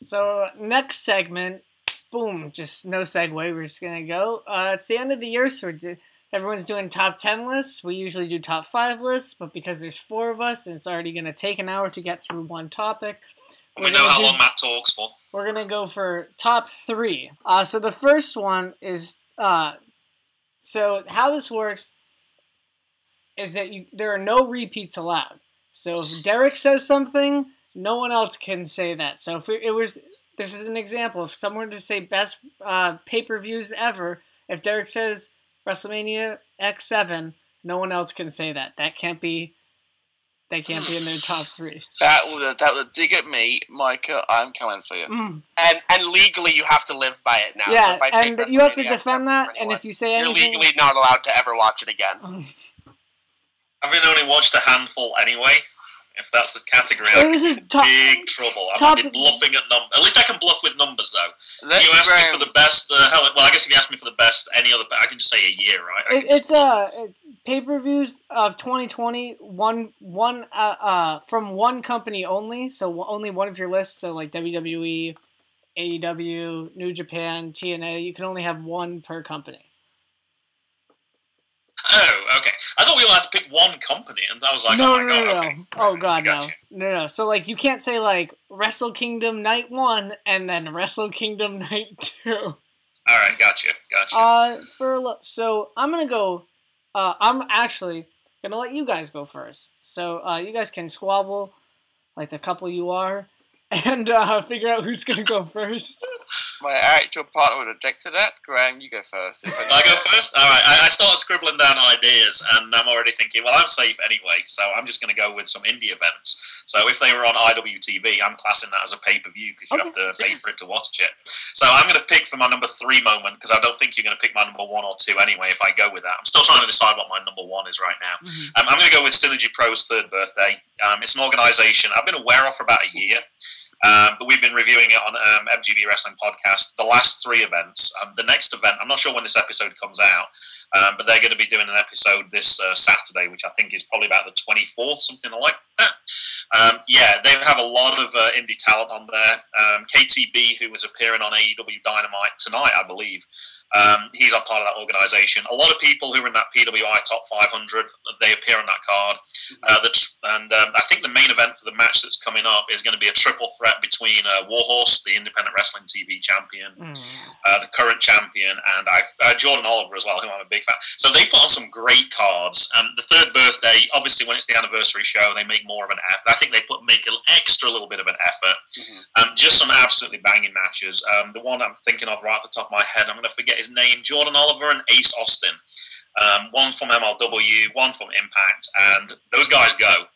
So next segment, boom, just no segue. We're just gonna go. It's the end of the year, so everyone's doing top 10 lists. We usually do top 5 lists, but because there's 4 of us, and it's already gonna take an hour to get through one topic. We know how long Matt talks for. We're gonna go for top 3. So the first one is so how this works is that there are no repeats allowed. So if Derek says something, no one else can say that. So if this is an example. If someone were to say best pay-per-views ever, if Derek says WrestleMania X7, no one else can say that. That can't be in their top 3. That would dig at me, Micah. I'm coming for you. And legally, you have to live by it now. Yeah, so if and you have to defend that. And if you say anything, you're legally not allowed to ever watch it again. I've only watched a handful anyway. If that's the category, this is big trouble. I might be bluffing at numbers. At least I can bluff with numbers, though. You asked me for the best. Well, I guess if you asked me for the best, any other, I can just say a year, right? It's pay-per-views of 2020. From one company only. So only one of your lists. So like WWE, AEW, New Japan, TNA. You can only have one per company. Oh, okay. I thought we all had to pick one company, and I was like, no. Okay. Oh god, no. So like, you can't say like Wrestle Kingdom Night 1 and then Wrestle Kingdom Night 2. All right, gotcha. So I'm gonna go. I'm actually gonna let you guys go first. So you guys can squabble like the couple you are, and figure out who's gonna go first. My actual partner would object to that. Graham, you go first. I go first? Alright, I started scribbling down ideas, and I'm already thinking, well, I'm safe anyway, so I'm just going to go with some indie events. So if they were on IWTV, I'm classing that as a pay-per-view, because you have to pay for it to watch it. So I'm going to pick for my number 3 moment, because I don't think you're going to pick my number 1 or 2 anyway, if I go with that. I'm still trying to decide what my number 1 is right now. I'm going to go with Synergy Pro's 3rd birthday. It's an organisation I've been aware of for about a year. But we've been reviewing it on MGB Wrestling Podcast. The last 3 events. The next event, I'm not sure when this episode comes out, but they're going to be doing an episode this Saturday, which I think is probably about the 24th, something like that. Yeah, they have a lot of indie talent on there. KTB, who was appearing on AEW Dynamite tonight, I believe. He's a part of that organisation. A lot of people who are in that PWI Top 500, they appear on that card. I think the main event for the match that's coming up is going to be a triple threat between Warhorse, the Independent Wrestling TV champion, the current champion, and Jordan Oliver as well, who I'm a big fan. So they put on some great cards. The 3rd birthday, obviously when it's the anniversary show, they make more of an effort. I think they make an extra little bit of an effort. Just some absolutely banging matches. The one I'm thinking of right off the top of my head, I'm going to forget his name, Jordan Oliver and Ace Austin. One from MLW, one from Impact, and those guys go.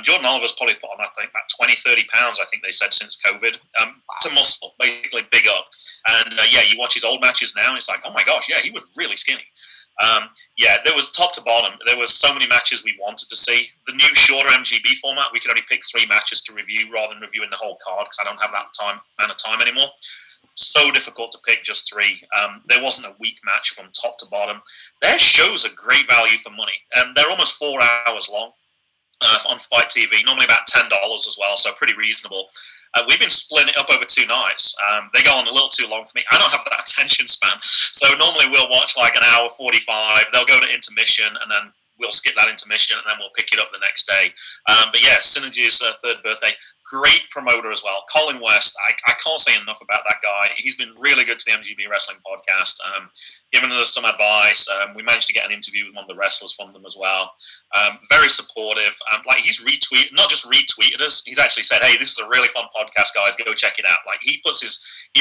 Jordan Oliver's probably put on, I think, about 20, 30 pounds, I think they said, since COVID. To muscle, basically big up. And yeah, you watch his old matches now, and it's like, oh my gosh, yeah, he was really skinny. Yeah, there was top to bottom. There was so many matches we wanted to see. The new shorter MGB format, we could only pick 3 matches to review rather than reviewing the whole card, because I don't have that amount of time anymore. So difficult to pick just 3. There wasn't a weak match from top to bottom. Their shows are great value for money. They're almost 4 hours long on Fight TV, normally about $10 as well, so pretty reasonable. We've been splitting it up over 2 nights. They go on a little too long for me. I don't have that attention span. So normally we'll watch like an hour 45. They'll go to intermission, and then we'll skip that intermission, and then we'll pick it up the next day. But yeah, Synergy's 3rd birthday. Great promoter as well. Colin West, I can't say enough about that guy. He's been really good to the MGB Wrestling Podcast, giving us some advice. We managed to get an interview with one of the wrestlers from them as well. Very supportive. Like, he's not just retweeted us, he's actually said, hey, this is a really fun podcast, guys, go check it out. Like, he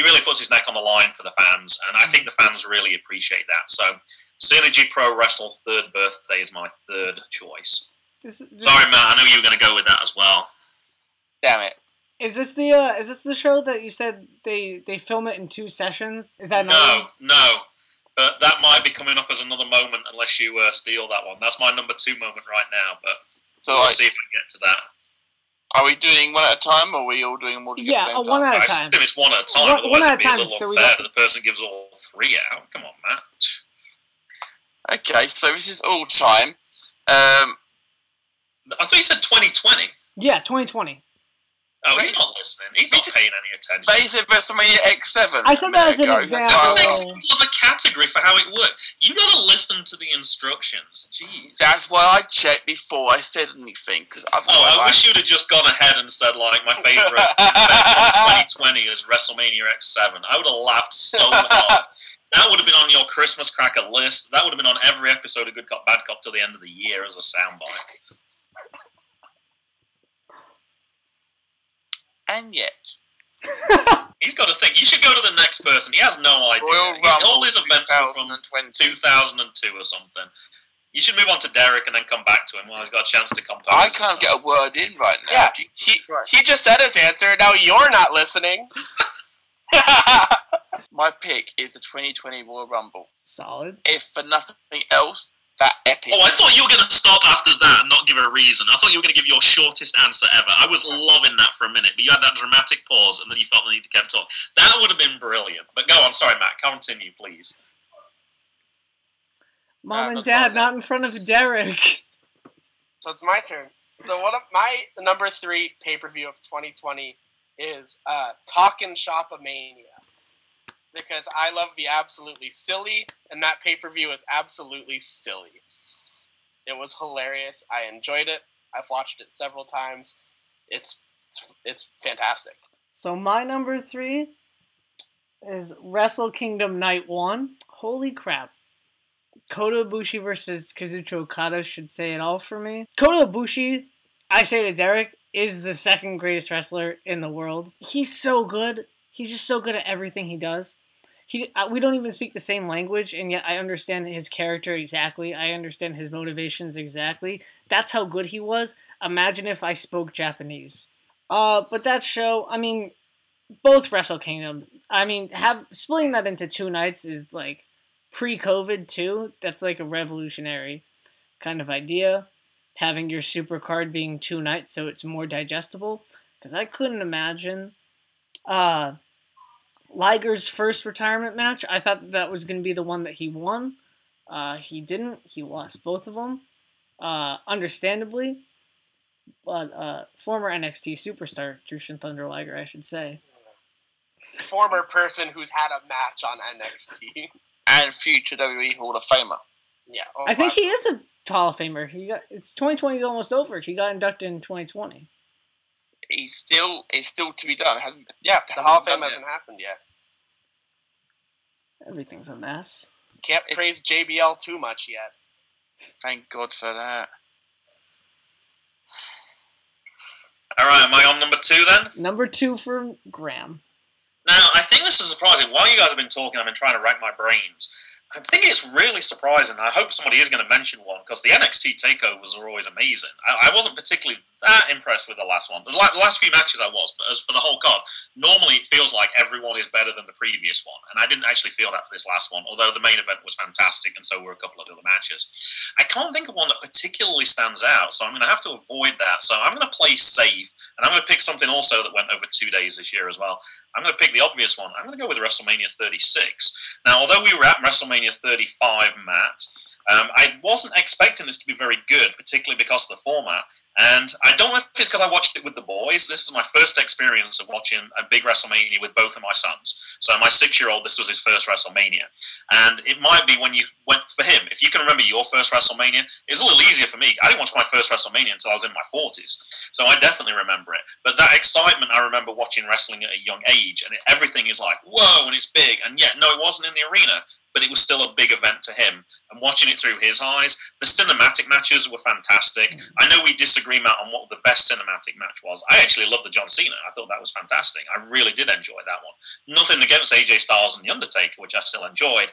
really puts his neck on the line for the fans, and I think the fans really appreciate that. So Synergy Pro Wrestle 3rd birthday is my 3rd choice. Sorry, Matt, I know you were going to go with that as well. Damn it. Is this the show that you said they film it in 2 sessions? Is that No. But that might be coming up as another moment unless you steal that one. That's my number 2 moment right now, but we'll see if we can get to that. Are we doing one at a time, or are we all doing them all together at the same time? One at a time. I assume it's one at a time, otherwise it'd be a little unfair to the person who gives all 3 out. Come on, Matt. Okay, so this is all time. I thought you said 2020. Yeah, 2020. Oh, he's not listening. He's not paying any attention. They said WrestleMania X7. I said that as an That's example. an example of a category for how it works. You gotta listen to the instructions. Jeez. That's why I checked before I said anything. I wish you'd have just gone ahead and said, like, my favourite event of 2020 is WrestleMania X7. I would have laughed so hard. That would have been on your Christmas cracker list. That would have been on every episode of Good Cop, Bad Cop till the end of the year as a soundbite. And yet. He's got to think. You should go to the next person. He has no idea. All his events are from 2002 or something. You should move on to Derek and then come back to him while he's got a chance to compose. I can't get a word in right now. Yeah, he just said his answer. Now you're not listening. My pick is the 2020 Royal Rumble. Solid. If for nothing else, that epic. Oh, I thought you were going to stop after that and not give a reason. I thought you were going to give your shortest answer ever. I was loving that for a minute, but you had that dramatic pause and then you felt the need to keep talking. That would have been brilliant. But go on, sorry, Matt, continue, please. Mom and Dad, not in front of Derek. So it's my turn. So my number 3 pay-per-view of 2020 is Talkin' Shop-A-Mania. Because I love the absolutely silly, and that pay-per-view is absolutely silly. It was hilarious. I enjoyed it. I've watched it several times. It's fantastic. So my number 3 is Wrestle Kingdom Night 1. Holy crap. Kota Ibushi versus Kazuchika Okada should say it all for me. Kota Ibushi, I say to Derek, is the second greatest wrestler in the world. He's so good. He's just so good at everything he does. We don't even speak the same language, and yet I understand his character exactly. I understand his motivations exactly. That's how good he was. Imagine if I spoke Japanese. But that show, I mean, both Wrestle Kingdom. I mean, splitting that into 2 nights is like pre-COVID too. That's like a revolutionary kind of idea. Having your super card being 2 nights so it's more digestible. Because I couldn't imagine Liger's first retirement match. I thought that was going to be the one that he won. He didn't. He lost both of them. Understandably. But former NXT superstar, Jushin Thunder Liger, I should say. Former person who's had a match on NXT. And future WWE Hall of Famer. Yeah. I think he is a Hall of Famer. It's 2020 is almost over. He got inducted in 2020. It's still to be done. The Hall of Fame hasn't happened yet. Everything's a mess. Can't praise JBL too much yet. Thank God for that. Alright, am I on number 2 then? Number 2 for Graham. Now, I think this is surprising. While you guys have been talking, I've been trying to rack my brains. I think it's really surprising. I hope somebody is going to mention one, because the NXT takeovers are always amazing. I wasn't particularly that impressed with the last one. The last few matches I was, but as for the whole card, normally it feels like everyone is better than the previous one, and I didn't actually feel that for this last one, although the main event was fantastic, and so were a couple of other matches. I can't think of one that particularly stands out, so I'm going to have to avoid that. So I'm going to play safe, and I'm going to pick something also that went over 2 days this year as well. I'm going to pick the obvious one. I'm going to go with WrestleMania 36. Now, although we were at WrestleMania 35, Matt, I wasn't expecting this to be very good, particularly because of the format. And I don't know if it's because I watched it with the boys. This is my first experience of watching a big WrestleMania with both of my sons. So my 6-year-old, this was his first WrestleMania. And it might be when you went for him. If you can remember your first WrestleMania, it was a little easier for me. I didn't watch my first WrestleMania until I was in my 40s. So I definitely remember it. But that excitement, I remember watching wrestling at a young age. And everything is like, whoa, and it's big. And yet, no, it wasn't in the arena. But it was still a big event to him. And watching it through his eyes, the cinematic matches were fantastic. I know we disagree, Matt, on what the best cinematic match was. I actually loved the John Cena. I thought that was fantastic. I really did enjoy that one. Nothing against AJ Styles and The Undertaker, which I still enjoyed.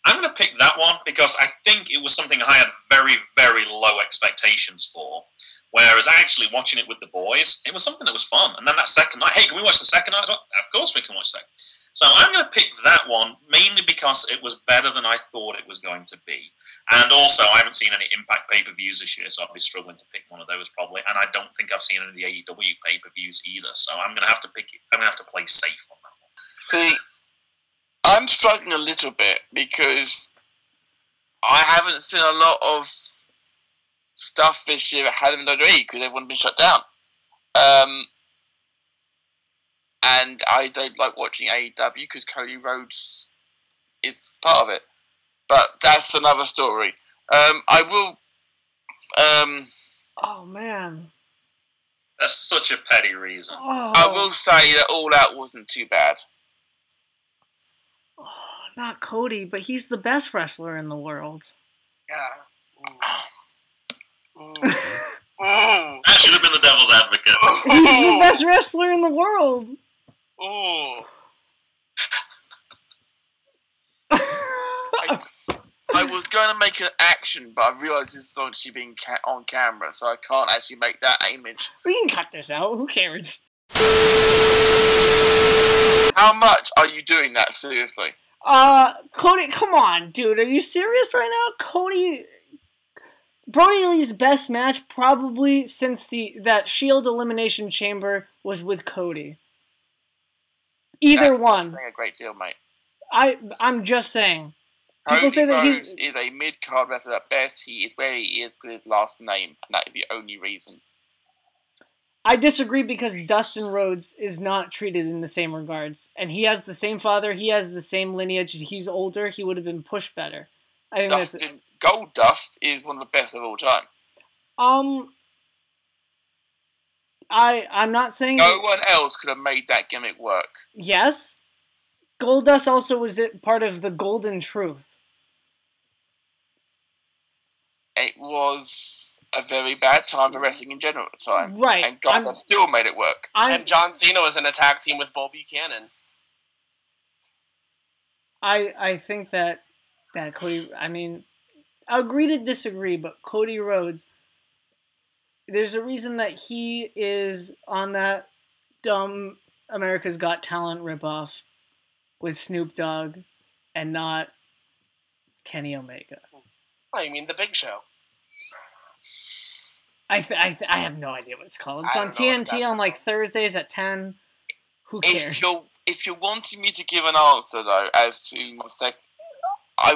I'm going to pick that one because I think it was something I had very, very low expectations for. Whereas actually watching it with the boys, it was something that was fun. And then that second night, hey, can we watch the second night? Of course we can watch that. So I'm going to pick that one, mainly because it was better than I thought it was going to be. And also, I haven't seen any Impact pay-per-views this year, so I'll be struggling to pick one of those probably. And I don't think I've seen any of the AEW pay-per-views either, so I'm going to have to pick it. I'm going to have to play safe on that one. See, I'm struggling a little bit because I haven't seen a lot of stuff this year that hadn't been WWE because everyone's been shut down. and I don't like watching AEW because Cody Rhodes is part of it. But that's another story. I will. Oh man. That's such a petty reason. Oh. I will say that All Out wasn't too bad. Oh, not Cody, but he's the best wrestler in the world. Yeah. Ooh. That should have been the devil's advocate. He's the best wrestler in the world. Ooh. I was going to make an action, but I realised this is actually being on camera, so I can't actually make that image. We can cut this out. Who cares? How much are you doing that, seriously? Cody, come on, dude. Are you serious right now? Brody Lee's best match probably since that Shield Elimination Chamber was with Cody. That's one. That's saying a great deal, mate. I'm just saying. People Cody say that Rhodes is a mid-card wrestler at best. He is where he is with his last name, and that is the only reason. I disagree because Dustin Rhodes is not treated in the same regards. And he has the same father, he has the same lineage, he's older, he would have been pushed better. I think Goldust is one of the best of all time. I'm not saying... No one else could have made that gimmick work. Yes. Goldust also was part of the Golden Truth. It was a very bad time for wrestling in general at the time. Right. And Goldust still made it work. And John Cena was in a tag team with Bull Buchanan. I think that Cody... I mean, I agree to disagree, but Cody Rhodes... There's a reason that he is on that dumb America's Got Talent ripoff with Snoop Dogg and not Kenny Omega. Oh, you mean The Big Show? I have no idea what it's called. It's on TNT on like Thursdays at 10. Who cares? If you're wanting me to give an answer though, as to my I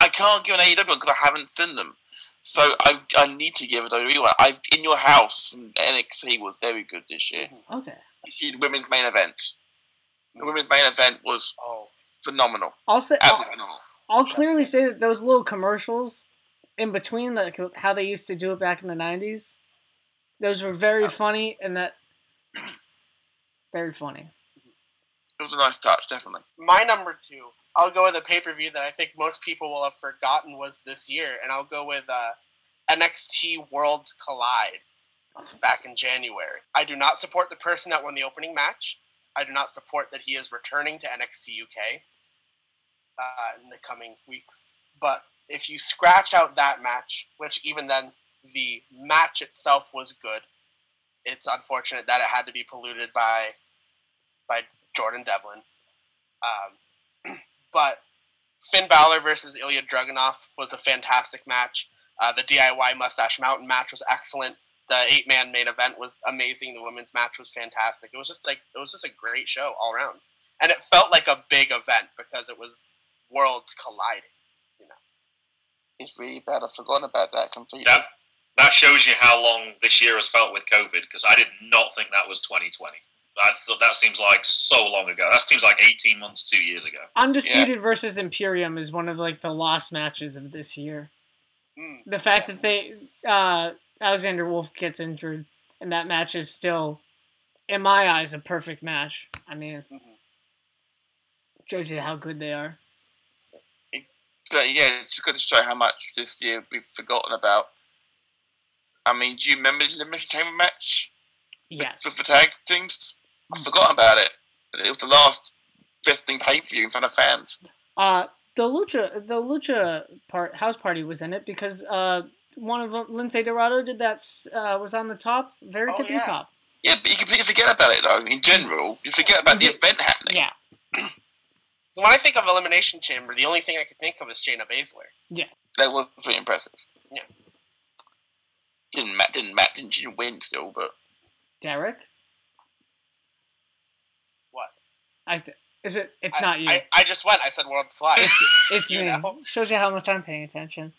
can't give an AEW because I haven't seen them. So I need to give a WWE one. In Your House from NXT was very good this year. Okay. The women's main event. The women's main event was phenomenal. Absolutely phenomenal. I'll clearly say that those little commercials in between, like how they used to do it back in the 90s, those were very funny, and that very funny. It was a nice touch, definitely. My number 2, I'll go with a pay-per-view that I think most people will have forgotten was this year, and I'll go with NXT Worlds Collide back in January. I do not support the person that won the opening match. I do not support that he is returning to NXT UK in the coming weeks. But if you scratch out that match, which even then the match itself was good, it's unfortunate that it had to be polluted by Jordan Devlin. But Finn Balor versus Ilya Dragunov was a fantastic match. The DIY Mustache Mountain match was excellent. The 8-man main event was amazing. The women's match was fantastic. It was just a great show all around, and it felt like a big event because it was worlds colliding. You know, it's really bad. I've forgotten about that completely. That shows you how long this year has felt with COVID, because I did not think that was 2020. I thought that seems like so long ago. That seems like 18 months, 2 years ago. Undisputed versus Imperium is one of like the lost matches of this year. The fact that Alexander Wolf gets injured and that match is still, in my eyes, a perfect match. I mean, shows you how good they are. It's good to show how much this year we've forgotten about. I mean, do you remember the Elimination Chamber match? Yes. For tag teams? I've forgotten about it. It was the last wrestling pay-per-view in front of fans. The Lucha house party was in it because one of them, Lindsay Dorado, did that. Was on the top, very tippy top. Yeah, but you completely forget about it though. In general, you forget about the event happening. Yeah. So when I think of Elimination Chamber, the only thing I could think of is Shayna Baszler. Yeah. That was pretty impressive. Yeah. Didn't win still, but Derek. What? It's not you. I just went. I said Worlds Collide. It's me. Know? Shows you how much I'm paying attention.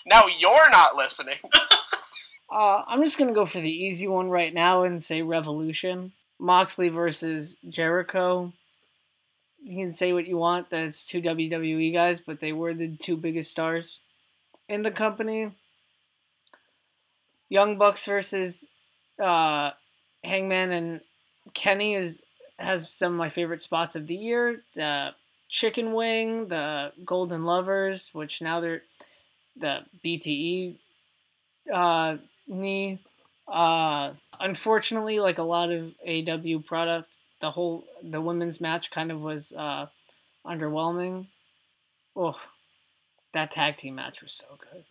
Now you're not listening. I'm just gonna go for the easy one right now and say Revolution. Moxley versus Jericho. You can say what you want, that it's two WWE guys, but they were the two biggest stars in the company. Young Bucks versus Hangman and Kenny has some of my favorite spots of the year. The Chicken Wing, the Golden Lovers, which now they're the BTE knee. Unfortunately, like a lot of AEW product, the women's match kind of was underwhelming. Oh, that tag team match was so good.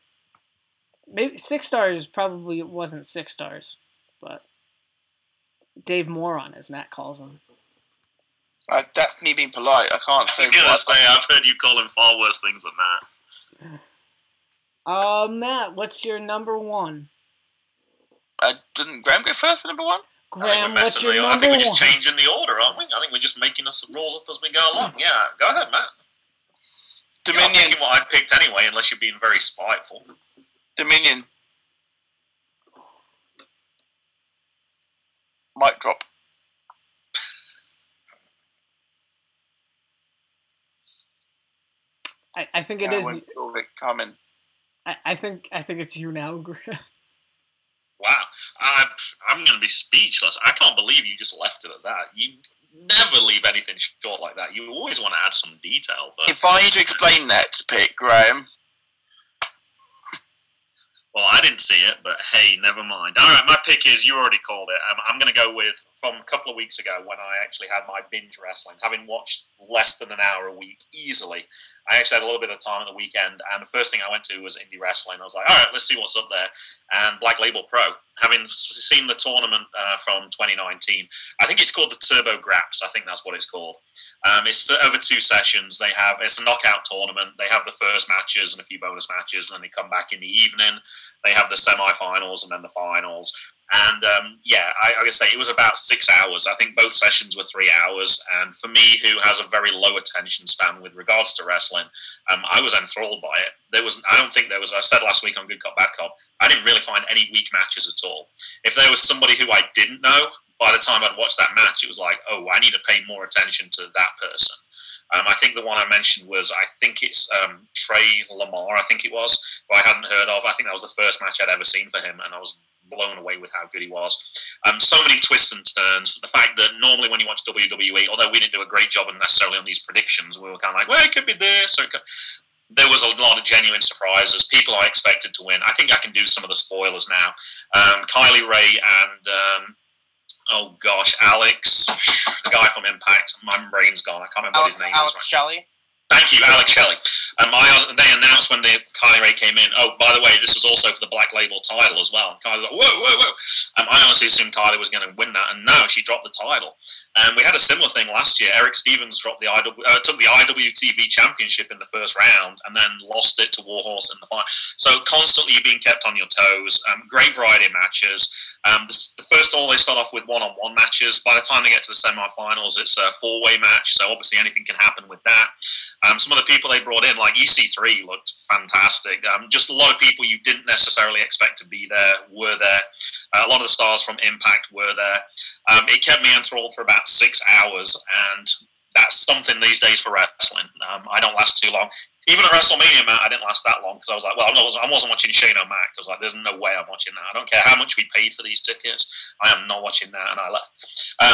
Maybe 6 stars probably wasn't 6 stars, but Dave Moron, as Matt calls him. That's me being polite. I can't say. I was going to say, I've heard you call him far worse things than that. Matt, what's your number 1? Didn't Graham go first for number 1? Graham, what's your number 1? I think we're just changing the order, aren't we? I think we're just making us rules up as we go along. Yeah, go ahead, Matt. Dominion. You're not thinking what I picked anyway, unless you're being very spiteful. Dominion. Mic drop. I think it is. When saw it coming. I think it's you now, Graham. Wow, I'm going to be speechless. I can't believe you just left it at that. You never leave anything short like that. You always want to add some detail. But if I need to explain that pick, Graham. Well, I didn't see it, but hey, never mind. All right, my pick is, you already called it. I'm going to go with, from a couple of weeks ago when I actually had my binge wrestling, having watched less than an hour a week easily. I actually had a little bit of time on the weekend, and the first thing I went to was indie wrestling. I was like, all right, let's see what's up there. And Black Label Pro, having seen the tournament from 2019, I think it's called the Turbo Graps. I think that's what it's called. It's over 2 sessions. It's a knockout tournament. They have the first matches and a few bonus matches, and then they come back in the evening. They have the semi-finals and then the finals. And I gotta say, it was about 6 hours. I think both sessions were 3 hours. And for me, who has a very low attention span with regards to wrestling, I was enthralled by it. I said last week on Good Cop, Bad Cop, I didn't really find any weak matches at all. If there was somebody who I didn't know, by the time I'd watched that match, it was like, oh, I need to pay more attention to that person. I think the one I mentioned was, I think it's Trey Lamar, I think it was, who I hadn't heard of. I think that was the first match I'd ever seen for him, and I was blown away with how good he was. So many twists and turns. The fact that normally when you watch WWE, although we didn't do a great job necessarily on these predictions, we were kind of like, well, it could be this, or there was a lot of genuine surprises, people I expected to win. I think I can do some of the spoilers now. Kylie Ray and... oh gosh, Alex, the guy from Impact. My brain's gone. I can't remember what his name is. Alex Shelley. Thank you, Alex Shelley. They announced when Kylie Ray came in, oh, by the way, this is also for the Black Label title as well. And Kylie was like, whoa. I honestly assumed Kylie was going to win that, and no, she dropped the title. And we had a similar thing last year. Eric Stevens took the IWTV Championship in the first round and then lost it to Warhorse in the final. So constantly you're being kept on your toes. Great variety of matches. The first all, they start off with one-on-one matches. By the time they get to the semi-finals, it's a 4-way match, so obviously anything can happen with that. Some of the people they brought in, like EC3, looked fantastic. Just a lot of people you didn't necessarily expect to be there were there. A lot of the stars from Impact were there. It kept me enthralled for about 6 hours, and that's something these days for wrestling. I don't last too long. Even at WrestleMania, Matt, I didn't last that long because I was like, well, I wasn't watching Shane O'Mac. I was like, there's no way I'm watching that. I don't care how much we paid for these tickets. I am not watching that, and I left.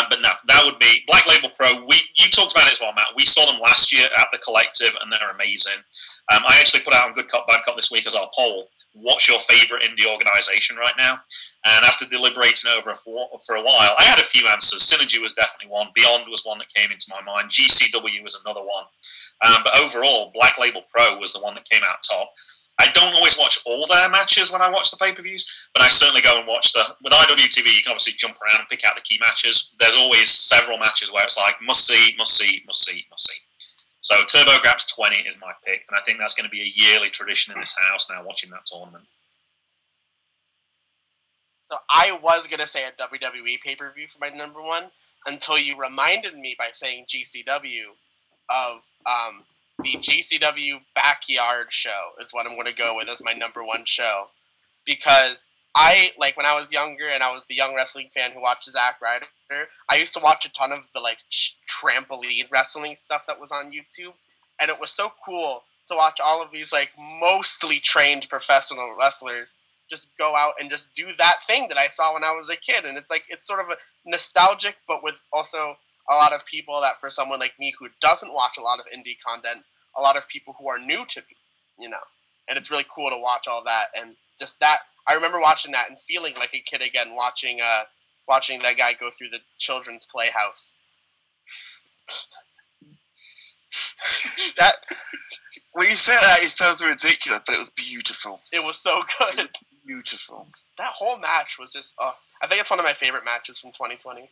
But no, that would be Black Label Pro. You talked about it as well, Matt. We saw them last year at the Collective, and they're amazing. I actually put out on Good Cop, Bad Cop this week as our poll, what's your favorite indie organization right now? And after deliberating over for a while, I had a few answers. Synergy was definitely one. Beyond was one that came into my mind. GCW was another one. But overall, Black Label Pro was the one that came out top. I don't always watch all their matches when I watch the pay-per-views, but I certainly go and watch with IWTV, you can obviously jump around and pick out the key matches. There's always several matches where it's like, must see. So Turbo Graps 20 is my pick, and I think that's going to be a yearly tradition in this house now, watching that tournament. So I was going to say a WWE pay-per-view for my number 1 until you reminded me by saying GCW of the GCW Backyard Show is what I'm going to go with as my number 1 show. Because like when I was younger and I was the young wrestling fan who watched Zack Ryder, I used to watch a ton of the like trampoline wrestling stuff that was on YouTube, and it was so cool to watch all of these like mostly trained professional wrestlers just go out and just do that thing that I saw when I was a kid. And it's like, it's sort of a nostalgic, but with also a lot of people that for someone like me who doesn't watch a lot of indie content, a lot of people who are new to me, you know, and it's really cool to watch all that. And just that, I remember watching that and feeling like a kid again, watching that guy go through the children's playhouse. That, when you say that, it sounds ridiculous, but it was beautiful. It was so good. Beautiful. That whole match was just, I think it's one of my favorite matches from 2020.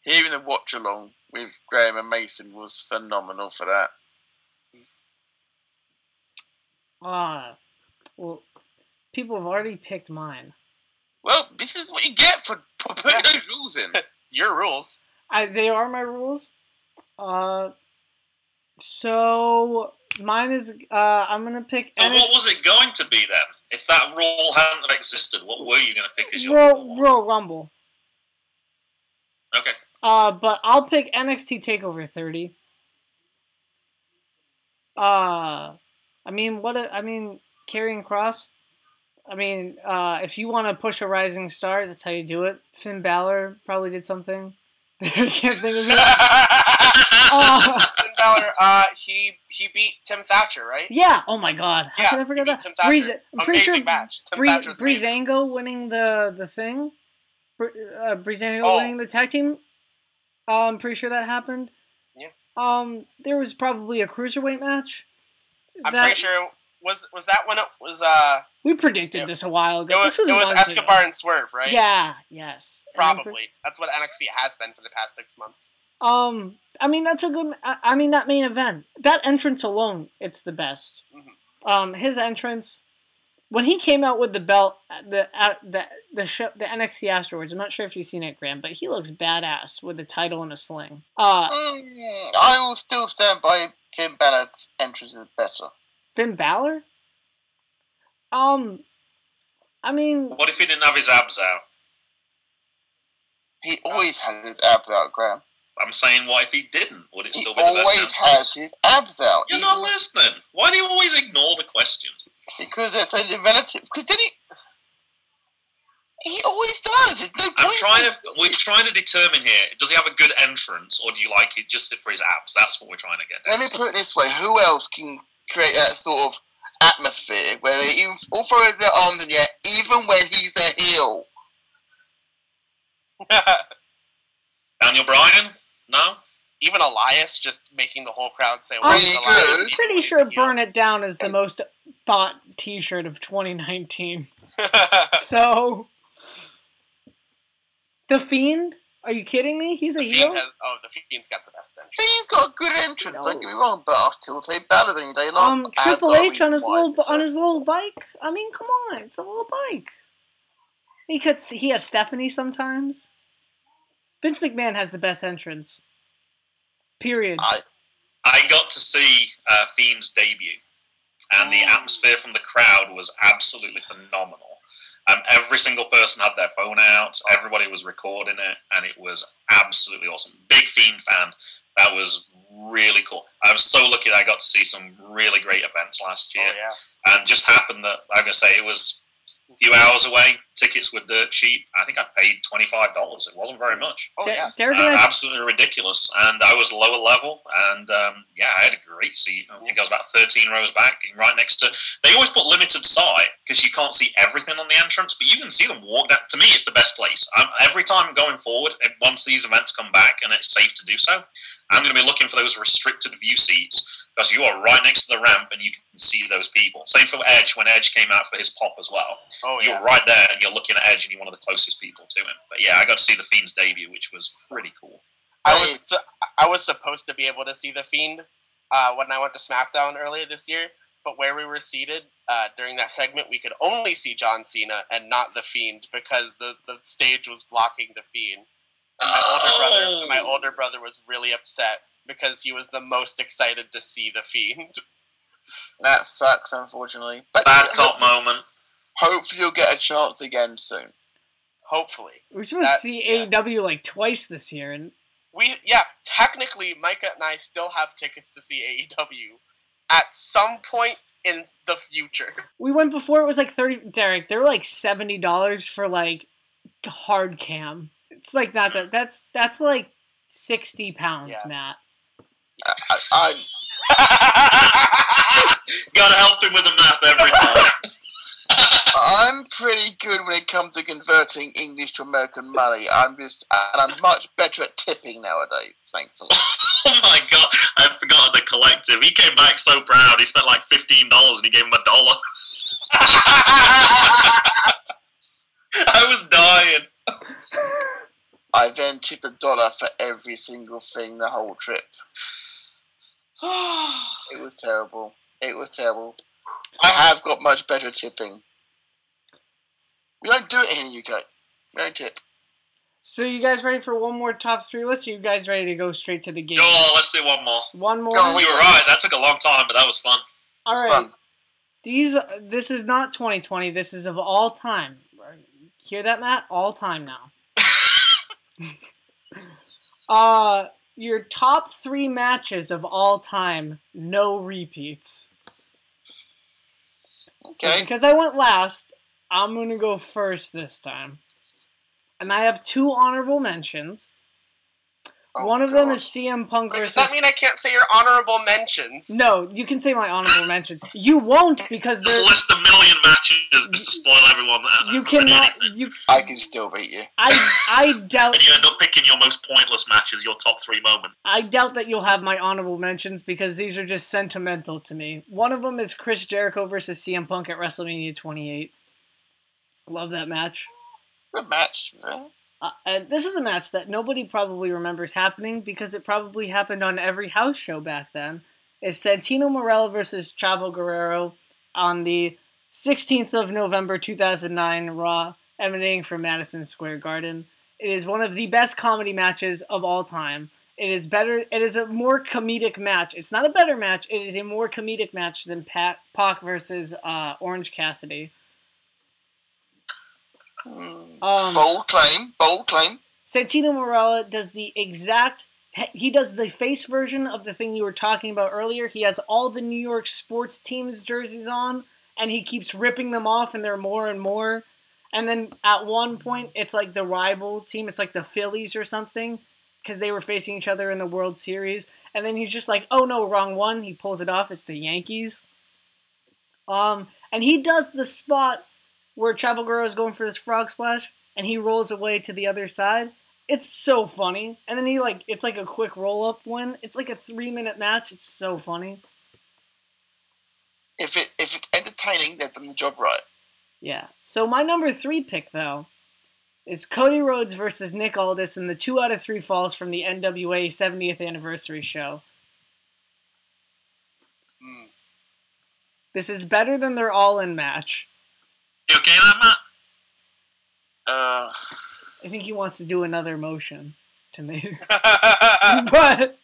Hearing the watch along with Graham and Mason was phenomenal for that. Well, people have already picked mine. Well, this is what you get for putting those rules in. Your rules. They are my rules. So mine is I'm gonna pick. What was it going to be then? If that rule hadn't existed, what were you gonna pick as your Royal Rumble? Okay. But I'll pick NXT Takeover 30. I mean, Karrion Kross. I mean, if you want to push a rising star, that's how you do it. Finn Balor probably did something. I can't think of it. Finn Balor, he beat Tim Thatcher, right? Yeah. Oh my God. How could I forget that? I'm pretty sure match. Breezango winning the thing. Breezango winning the tag team. I'm pretty sure that happened. Yeah. There was probably a cruiserweight match. I'm pretty sure. Was that when it was? We predicted this a while ago. It was Escobar and Swerve, right? Yeah. Yes. Probably. That's what NXT has been for the past 6 months. I mean, that's a good. I mean, that main event, that entrance alone, it's the best. Mm-hmm. His entrance when he came out with the belt, the NXT afterwards. I'm not sure if you've seen it, Graham, but he looks badass with the title and a sling. I will still stand by Finn Balor's entrance is better. Finn Balor? I mean... What if he didn't have his abs out? He always has his abs out, Graham. I'm saying, what if he didn't? Would it still be the best? He always has his abs out. You're not listening. Why do you always ignore the question? Because it's a relative... Because then he always does. There's no point. We're trying to determine here, does he have a good entrance, or do you like it just for his abs? That's what we're trying to get at. Let me put it this way. Who else can create that sort of atmosphere where they even all throw their arms in the air, even when he's a heel? Daniel Bryan? No? Even Elias just making the whole crowd say, I'm pretty sure Burn It Down is the most bought t-shirt of 2019. So... The Fiend? Are you kidding me? He's a heel? The Fiend's got the best entrance. Fiend's got a good entrance, don't get me wrong, but I'll still take Balor any day long. Triple H on his little bike? I mean, come on, it's a little bike. He has Stephanie sometimes. Vince McMahon has the best entrance. Period. I got to see Fiend's debut, and the atmosphere from the crowd was absolutely phenomenal. Every single person had their phone out. Everybody was recording it, and it was absolutely awesome. Big Fiend fan. That was really cool. I was so lucky that I got to see some really great events last year. Oh, yeah. And just happened that, I'm going to say, it was a few hours away. Tickets were dirt cheap. I think I paid $25. It wasn't very much. Oh, yeah. Absolutely ridiculous. And I was lower level, and I had a great seat. I think I was about 13 rows back, right next to... They always put limited sight, because you can't see everything on the entrance, but you can see them walk down. To me, it's the best place. Every time going forward, once these events come back, and it's safe to do so, I'm going to be looking for those restricted view seats, because you are right next to the ramp and you can see those people. Same for Edge, when Edge came out for his pop as well. Oh, yeah. You're right there and you're looking at Edge and you're one of the closest people to him. But yeah, I got to see The Fiend's debut, which was pretty cool. I was supposed to be able to see The Fiend when I went to SmackDown earlier this year, but where we were seated during that segment, we could only see John Cena and not The Fiend because the stage was blocking The Fiend. And my older brother was really upset because he was the most excited to see The Fiend. That sucks, unfortunately. But bad cop moment. Hopefully you'll get a chance again soon. Hopefully. We're supposed to see AEW like twice this year, and technically, Micah and I still have tickets to see AEW at some point in the future. We went before it was like 30. Derek, they were like $70 for like hard cam. It's like not that. That's like 60 pounds, Matt. Gotta help him with the math every time. I'm pretty good when it comes to converting English to American money. I'm much better at tipping nowadays, thankfully. Oh my god, I forgot the collective. He came back so proud. He spent like $15 and he gave him $1. I was dying. I then tipped $1 for every single thing the whole trip. It was terrible. It was terrible. I have got much better tipping. We don't do it here in the UK. We don't tip. So you guys ready for one more top 3 list? Or you guys ready to go straight to the game? Oh, let's do one more. One more? You were right. That took a long time, but that was fun. All right. This is not 2020. This is of all time. Hear that, Matt? All time now. Your top 3 matches of all time, no repeats. Okay. So because I went last, I'm going to go first this time. And I have 2 honorable mentions. One of them is CM Punk versus... Does that mean I can't say your honorable mentions? No, you can say my honorable mentions. You won't because there's... Just list a million matches just to spoil everyone. You cannot... I can still beat you. I doubt... And you end up picking your most pointless matches, your top 3 moments. I doubt that you'll have my honorable mentions because these are just sentimental to me. One of them is Chris Jericho versus CM Punk at WrestleMania 28. Love that match. Good match, right? And this is a match that nobody probably remembers happening because it probably happened on every house show back then. It's Santino Marella versus Chavo Guerrero on the 16th of November 2009 Raw, emanating from Madison Square Garden. It is one of the best comedy matches of all time. It is better. It is a more comedic match. It's not a better match. It is a more comedic match than Pac versus Orange Cassidy. Bold claim. Santino Marella does the face version of the thing you were talking about earlier. He has all the New York sports teams jerseys on, and he keeps ripping them off, and there are more and more. And then at one point, it's like the rival team. It's like the Phillies or something, because they were facing each other in the World Series. And then he's just like, oh no, wrong one. He pulls it off. It's the Yankees. And he does the spot where Chavo Guerrero is going for this frog splash, and he rolls away to the other side. It's so funny. And then it's like a quick roll-up win. It's like a 3-minute match. It's so funny. If it's entertaining, they've done the job right. Yeah. So my number 3 pick, though, is Cody Rhodes versus Nick Aldis in the 2 out of 3 falls from the NWA 70th anniversary show. This is better than their All-In match. You okay with that, Matt? I think he wants to do another motion to me. But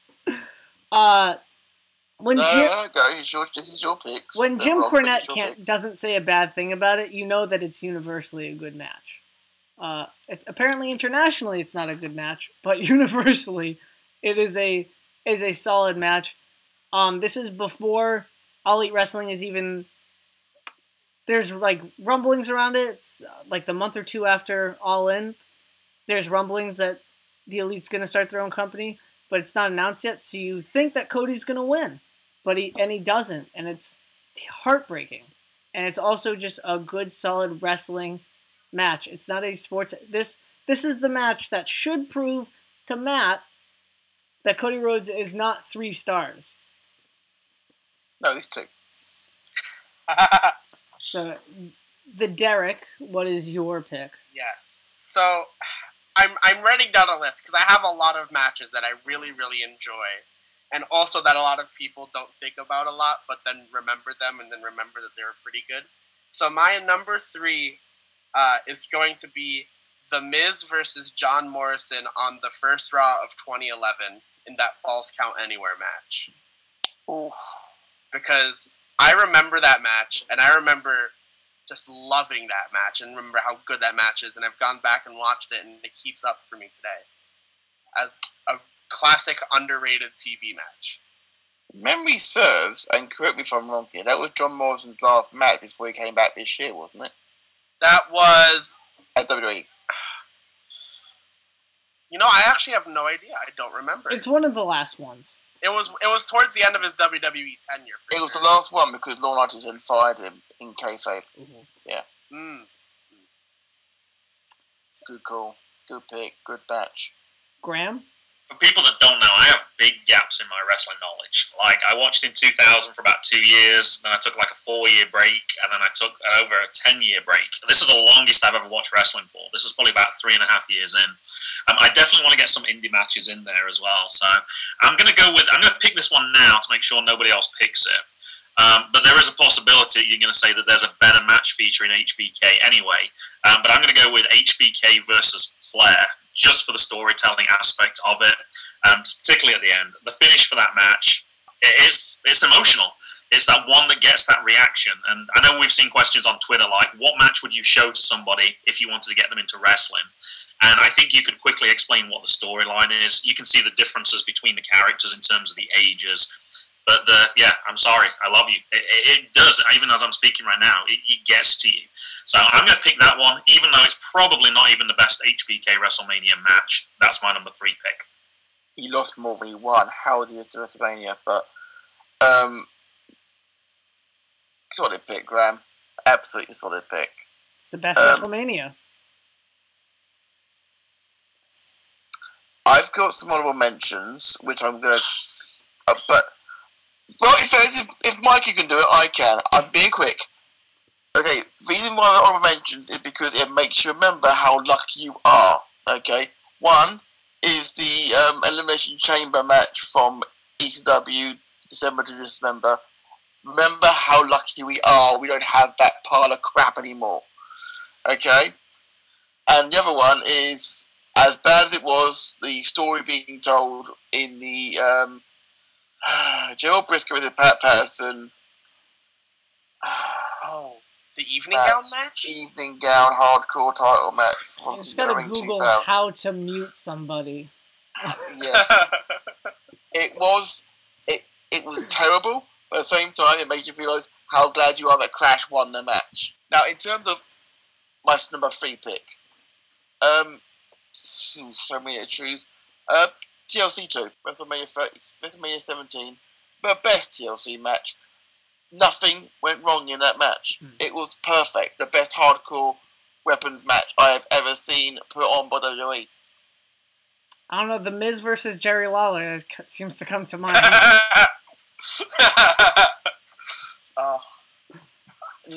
this is your picks. When Jim Cornette doesn't say a bad thing about it, you know that it's universally a good match. Apparently internationally it's not a good match, but universally it is a solid match. This is before All Elite Wrestling is even... There's like rumblings around it. It's like the month or 2 after All In. There's rumblings that the Elite's going to start their own company, but it's not announced yet. So you think that Cody's going to win, but he doesn't, and it's heartbreaking. And it's also just a good, solid wrestling match. It's not a sports. This is the match that should prove to Matt that Cody Rhodes is not 3 stars. No, he's 2. So, the Derek, what is your pick? Yes. So, I'm writing down a list because I have a lot of matches that I really, really enjoy, and also that a lot of people don't think about a lot, but then remember them and then remember that they were pretty good. So my number 3 is going to be The Miz versus John Morrison on the first Raw of 2011 in that Falls Count Anywhere match. Ooh. Because I remember that match, and I remember just loving that match and remember how good that match is, and I've gone back and watched it, and it keeps up for me today as a classic underrated TV match. Memory serves, and correct me if I'm wrong here, that was John Morrison's last match before he came back this year, wasn't it? That was... At WWE. You know, I actually have no idea. I don't remember. It's one of the last ones. It was towards the end of his WWE tenure. It was the last one because Lorne Artison fired him in kayfabe. Mm-hmm. Yeah. Good call. Good pick. Good batch. Graham? For people that don't know, I have big gaps in my wrestling knowledge. Like, I watched in 2000 for about 2 years, then I took like a 4-year break, and then I took over a 10-year break. This is the longest I've ever watched wrestling for. This is probably about 3.5 years in. I definitely want to get some indie matches in there as well. So I'm going to pick this one now to make sure nobody else picks it. But there is a possibility you're going to say that there's a better match featuring HBK anyway. But I'm going to go with HBK versus Flair, just for the storytelling aspect of it, particularly at the end. The finish for that match, it's emotional. It's that one that gets that reaction. And I know we've seen questions on Twitter like, what match would you show to somebody if you wanted to get them into wrestling? And I think you could quickly explain what the storyline is. You can see the differences between the characters in terms of the ages. But I'm sorry, I love you. It does, even as I'm speaking right now, it gets to you. So I'm going to pick that one, even though it's probably not even the best HBK WrestleMania match. That's my number 3 pick. He lost more than he won. How old he is to WrestleMania, but solid pick, Graham. Absolutely solid pick. It's the best WrestleMania. I've got some honorable mentions, which I'm going to... if Mikey can do it, I can. I'm being quick. Okay, the reason why I honorable mentions is because it makes you remember how lucky you are. Okay, one is the Elimination Chamber match from ECW, December to December. Remember how lucky we are. We don't have that pile of crap anymore. Okay, and the other one is, as bad as it was, the story being told in the Gerald Briscoe with Pat Patterson. The evening gown match? Evening gown hardcore title match. You just gotta Google 2000. how to mute somebody. Yes. It was terrible, but at the same time it made you realise how glad you are that Crash won the match. Now, in terms of my number 3 pick, so many to choose. TLC 2, WrestleMania 30, WrestleMania 17, the best TLC match. Nothing went wrong in that match. It was perfect. The best hardcore weapons match I have ever seen put on by WWE. I don't know, The Miz versus Jerry Lawler seems to come to mind.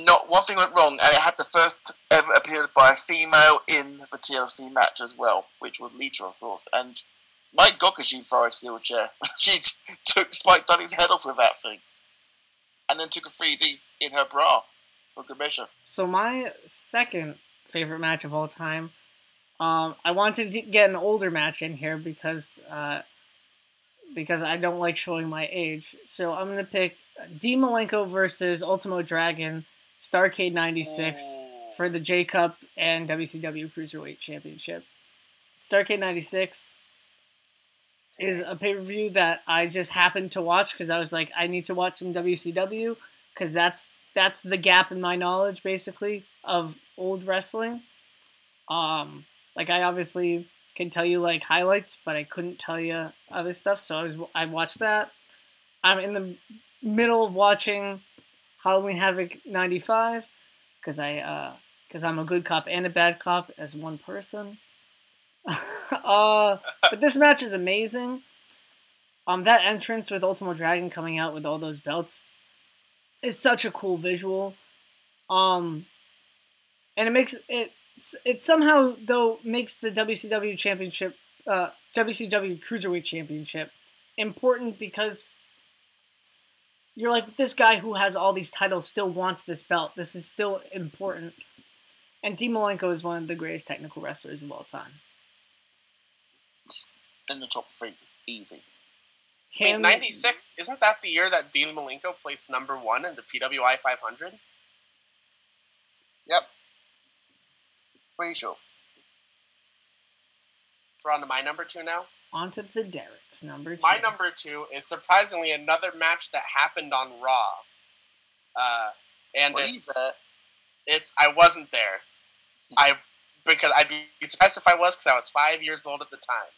Not one thing went wrong, and it had the first ever appearance by a female in the TLC match as well, which was Lita, of course. And my God, could she throw a steel chair? She took Spike Dudley's head off with that thing. And then took a 3D in her bra for good measure. So my second favorite match of all time, I wanted to get an older match in here because I don't like showing my age. So I'm going to pick Dean Malenko versus Ultimo Dragon, Starrcade 96 for the J Cup and WCW Cruiserweight Championship. Starrcade 96 is a pay-per-view that I just happened to watch because I was like, I need to watch some WCW because that's the gap in my knowledge, basically, of old wrestling. Like, I obviously can tell you, like, highlights, but I couldn't tell you other stuff, so I watched that. I'm in the middle of watching Halloween Havoc 95 because I'm a good cop and a bad cop as one person. But this match is amazing. That entrance with Ultimo Dragon coming out with all those belts is such a cool visual. And it makes it somehow though makes the WCW Championship, WCW Cruiserweight Championship important because you're like, this guy who has all these titles still wants this belt. This is still important. And Dean Malenko is one of the greatest technical wrestlers of all time. In the top 3, easy. Wait, 96, isn't that the year that Dean Malenko placed number 1 in the PWI 500? Pretty sure. We're on to my number 2 now. On to the Derek's number 2. My number 2 is surprisingly another match that happened on Raw. And I wasn't there. Because I'd be surprised if I was, because I was 5 years old at the time.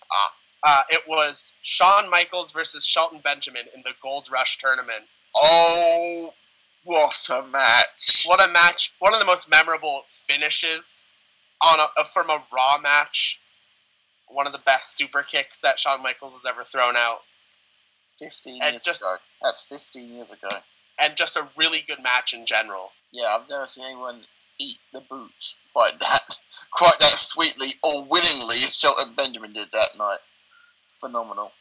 It was Shawn Michaels versus Shelton Benjamin in the Gold Rush tournament. Oh, what a match! What a match! One of the most memorable finishes from a Raw match. One of the best super kicks that Shawn Michaels has ever thrown out. 15 years ago. That's 15 years ago. And just a really good match in general. Yeah, I've never seen anyone eat the boot quite that sweetly or willingly as Shelton Benjamin did that night. Phenomenal.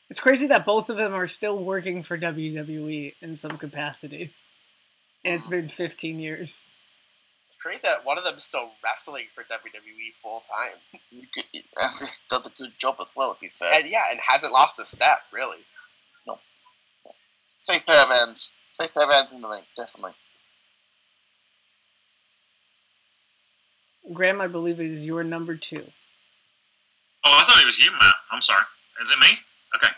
It's crazy that both of them are still working for WWE in some capacity. And it's been 15 years. It's great that one of them is still wrestling for WWE full time. He does a good job as well, to be fair. And hasn't lost a step, really. No. Safe pair of hands. Safe pair of hands in the ring, definitely. Graham, I believe, is your number 2. Oh, I thought it was you, Matt. I'm sorry. Is it me? Okay.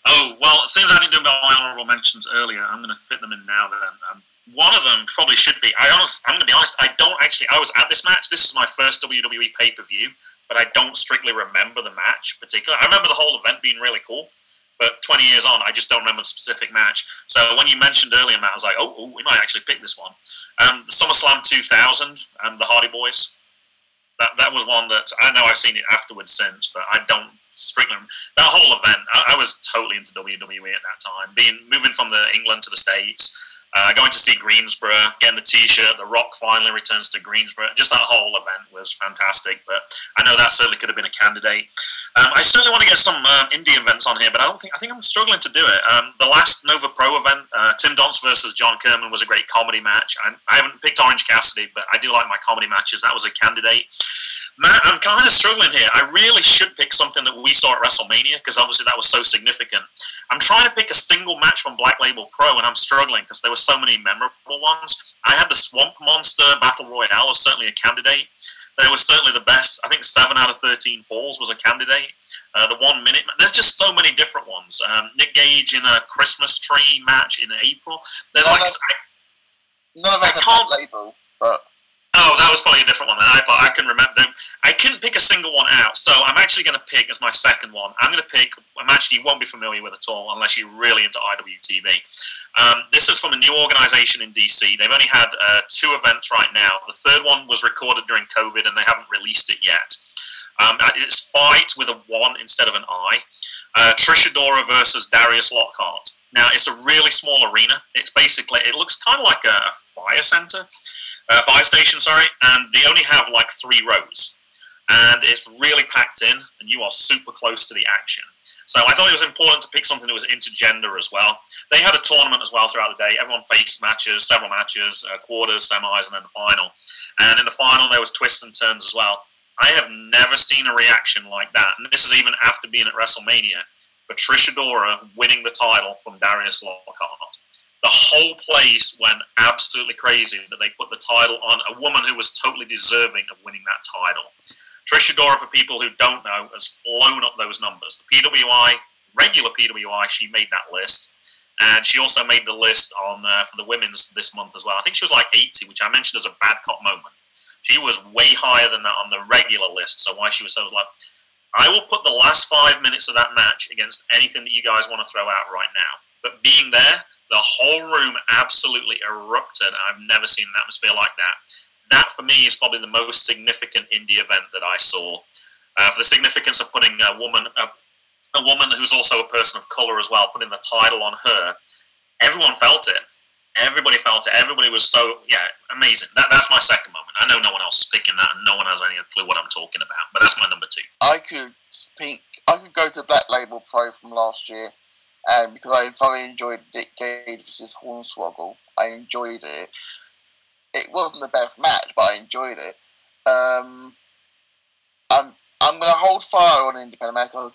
Oh, well, since I didn't do my honorable mentions earlier, I'm going to fit them in now then. One of them probably should be. I'm going to be honest, I was at this match. This is my first WWE pay-per-view, but I don't strictly remember the match particularly. I remember the whole event being really cool, but 20 years on, I just don't remember the specific match. So when you mentioned earlier, Matt, I was like, oh, we might actually pick this one. The SummerSlam 2000 and the Hardy Boys. That was one that I know I've seen it afterwards since, but I don't strictly. That whole event, I was totally into WWE at that time. Moving from England to the States, going to see Greensboro, getting the T-shirt. The Rock finally returns to Greensboro. Just that whole event was fantastic. But I know that certainly could have been a candidate. I certainly want to get some indie events on here, but I think I'm struggling to do it. The last Nova Pro event, Tim Donst versus John Kerman, was a great comedy match. I haven't picked Orange Cassidy, but I do like my comedy matches. That was a candidate. Matt, I'm kind of struggling here. I really should pick something that we saw at WrestleMania, because obviously that was so significant. I'm trying to pick a single match from Black Label Pro, and I'm struggling because there were so many memorable ones. I had the Swamp Monster Battle Royale as certainly a candidate. There was certainly the best. I think 7 out of 13 falls was a candidate. The 1 minute. There's just so many different ones. Nick Gage in a Christmas tree match in April. There's none of that's a Black Label, but. Oh, that was probably a different one. I can remember them. I couldn't pick a single one out, so I'm actually going to pick as my second one. I'm going to pick a match you won't be familiar with at all unless you're really into IWTV. This is from a new organization in DC. They've only had 2 events right now. The third one was recorded during COVID, and they haven't released it yet. It's Fight with a 1 instead of an I. Trish Adora versus Darius Lockhart. Now, it's a really small arena. It looks kind of like a fire station, and they only have like 3 rows. And it's really packed in, and you are super close to the action. So I thought it was important to pick something that was intergender as well. They had a tournament as well throughout the day. Everyone faced matches, several matches, quarters, semis, and then the final. And in the final, there was twists and turns as well. I have never seen a reaction like that. And this is even after being at WrestleMania, for Trish Adora winning the title from Darius Lockhart. The whole place went absolutely crazy that they put the title on a woman who was totally deserving of winning that title. Trish Adora, for people who don't know, has flown up those numbers. The PWI, regular PWI, she made that list. And she also made the list on for the women's this month as well. I think she was like 80, which I mentioned as a bad cop moment. She was way higher than that on the regular list, so why she was so like, I will put the last 5 minutes of that match against anything that you guys want to throw out right now. But being there, the whole room absolutely erupted. I've never seen an atmosphere like that. That, for me, is probably the most significant indie event that I saw. For the significance of putting a woman who's also a person of colour as well, putting the title on her, everyone felt it. Everybody felt it. Everybody was so, amazing. That's my second moment. I know no one else is picking that, and no one has any clue what I'm talking about, but that's my number 2. I could go to Black Label Pro from last year, and because I thoroughly enjoyed Nick Gage versus Hornswoggle, I enjoyed it. It wasn't the best match, but I enjoyed it. I'm going to hold fire on an independent match. I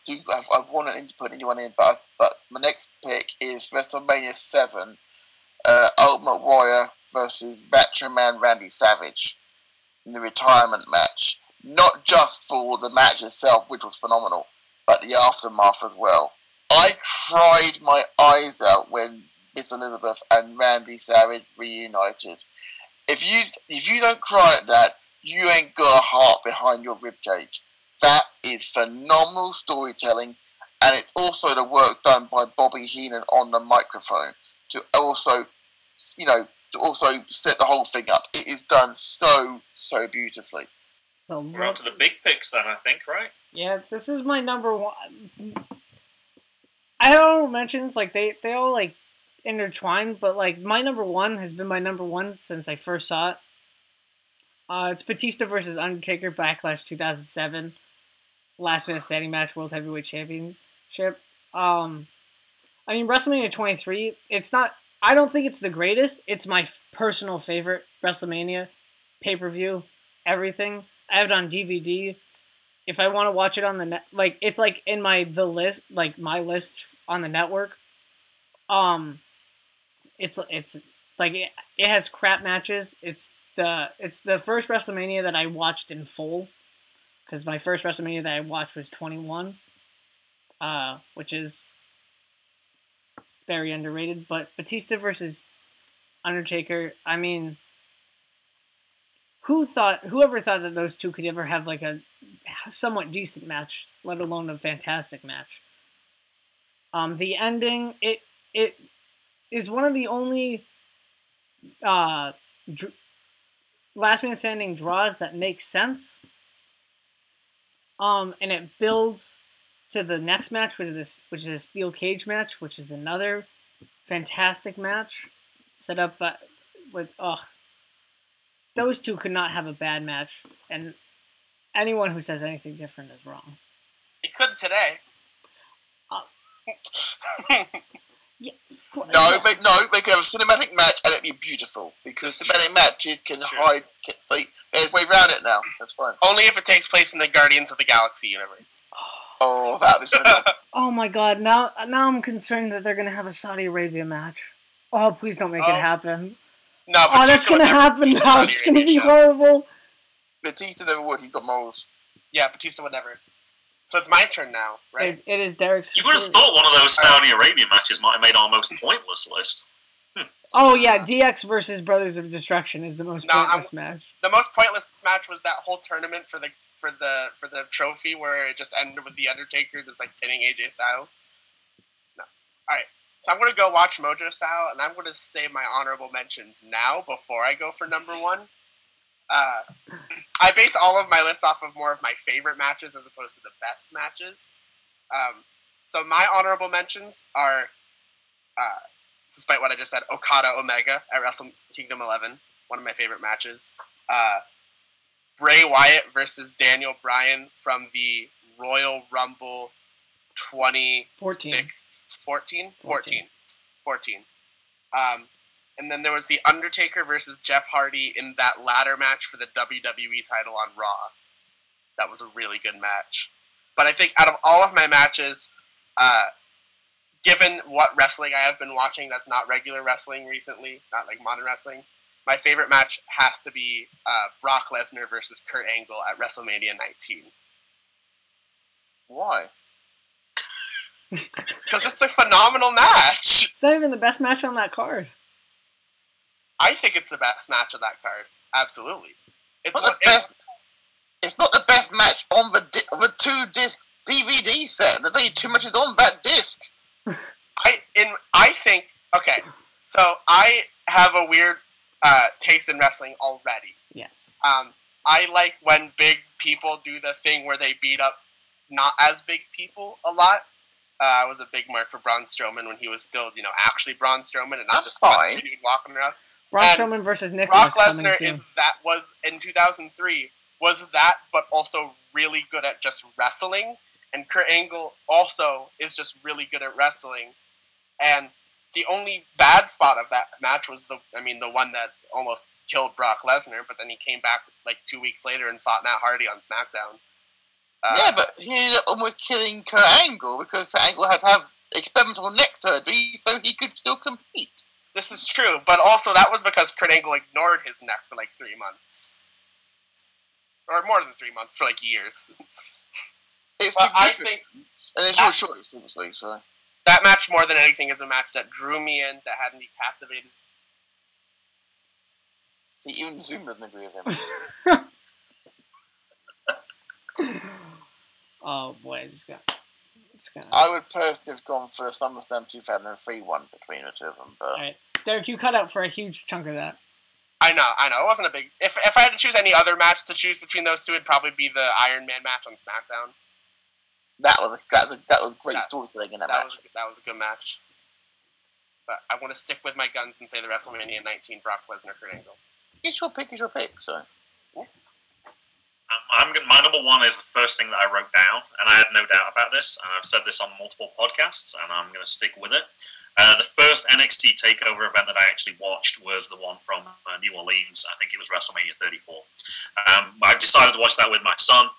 want to put anyone in, but my next pick is WrestleMania 7, Ultimate Warrior versus Macho Man Randy Savage. in the retirement match. Not just for the match itself, which was phenomenal, but the aftermath as well. I cried my eyes out when Miss Elizabeth and Randy Savage reunited. If you don't cry at that, you ain't got a heart behind your ribcage. That is phenomenal storytelling, and it's also the work done by Bobby Heenan on the microphone to also set the whole thing up. It is done so beautifully. So We're on to the big picks then, I think, right? Yeah, this is my number one. I don't mentions like they all like intertwined, but like my number one has been my number one since I first saw it. It's Batista versus Undertaker, Backlash 2007, last minute standing match, World Heavyweight Championship. I mean, WrestleMania 23. It's not. I don't think it's the greatest. It's my personal favorite WrestleMania pay-per-view. Everything. I have it on DVD. If I want to watch it on the net, like it's like in my list on the network. It's like it has crap matches. It's the first WrestleMania that I watched in full, because my first WrestleMania that I watched was 21, which is very underrated. But Batista versus Undertaker, I mean, whoever thought that those two could ever have like a somewhat decent match, let alone a fantastic match. The ending, it is one of the only last man standing draws that makes sense. And it builds to the next match, which is a steel cage match, which is another fantastic match set up with those two could not have a bad match, and anyone who says anything different is wrong. It could today. No, they can have a cinematic match and it'd be beautiful, because cinematic matches can hide. There's a way around it now. That's fine. Only if it takes place in the Guardians of the Galaxy universe. Oh, that'd be phenomenal. Oh my God! Now I'm concerned that they're gonna have a Saudi Arabia match. Oh, please don't make it happen. No, oh, that's gonna happen now. It's gonna be horrible. Batista never would. He's got morals. Yeah, Batista would never. So it's my turn now, right? It is Derek's. You would have thought one of those Saudi Arabia matches might have made our most pointless list. Oh yeah, DX versus Brothers of Destruction is the most pointless match. The most pointless match was that whole tournament for the trophy where it just ended with the Undertaker just like pinning AJ Styles. No. All right. So I'm gonna go watch Mojo Style, and I'm gonna say my honorable mentions now before I go for number one. I base all of my lists off of more of my favorite matches as opposed to the best matches. So my honorable mentions are, despite what I just said, Okada Omega at Wrestle Kingdom 11, one of my favorite matches. Bray Wyatt versus Daniel Bryan from the Royal Rumble 2014. And then there was The Undertaker versus Jeff Hardy in that ladder match for the WWE title on Raw. That was a really good match. But I think out of all of my matches, given what wrestling I have been watching that's not regular wrestling recently, not like modern wrestling, my favorite match has to be Brock Lesnar versus Kurt Angle at WrestleMania 19. Why? Because it's a phenomenal match. It's not even the best match on that card. I think it's the best match of that card. Absolutely. It's not the best match on the 2-disc DVD set. There's only 2 matches on that disc. I think, okay, so I have a weird taste in wrestling already. Yes. I like when big people do the thing where they beat up not as big people a lot. I was a big mark for Braun Strowman when he was still, actually Braun Strowman and not just a dude walking around. Braun Strowman versus Nicholas. Brock Lesnar was in 2003 was that, but also really good at just wrestling. And Kurt Angle also is just really good at wrestling. And the only bad spot of that match was the one that almost killed Brock Lesnar, but then he came back like 2 weeks later and fought Matt Hardy on SmackDown. Yeah, but he ended up almost killing Kurt Angle because Kurt Angle had to have experimental neck surgery so he could still compete. This is true, but also that was because Kurt Angle ignored his neck for like 3 months. or more than 3 months, for like years. It's But I significant. think And it's your choice, obviously, so. that match, more than anything, is a match that drew me in, that had me captivated. See, even Zoom doesn't agree with him. Oh boy, it's gonna. I would personally have gone for a SummerSlam 2003 one between the two of them, but... Alright. Derek, you cut out for a huge chunk of that. I know. It wasn't a big... If I had to choose any other match to choose between those two, it'd probably be the Iron Man match on SmackDown. That was great storytelling in that match. That was a good match. But I want to stick with my guns and say the WrestleMania 19 Brock Lesnar Kurt Angle. It's your pick, so... My number one is the first thing that I wrote down, and I had no doubt about this, and I've said this on multiple podcasts, and I'm going to stick with it. The first NXT TakeOver event that I actually watched was the one from New Orleans. I think it was WrestleMania 34. I decided to watch that with my son,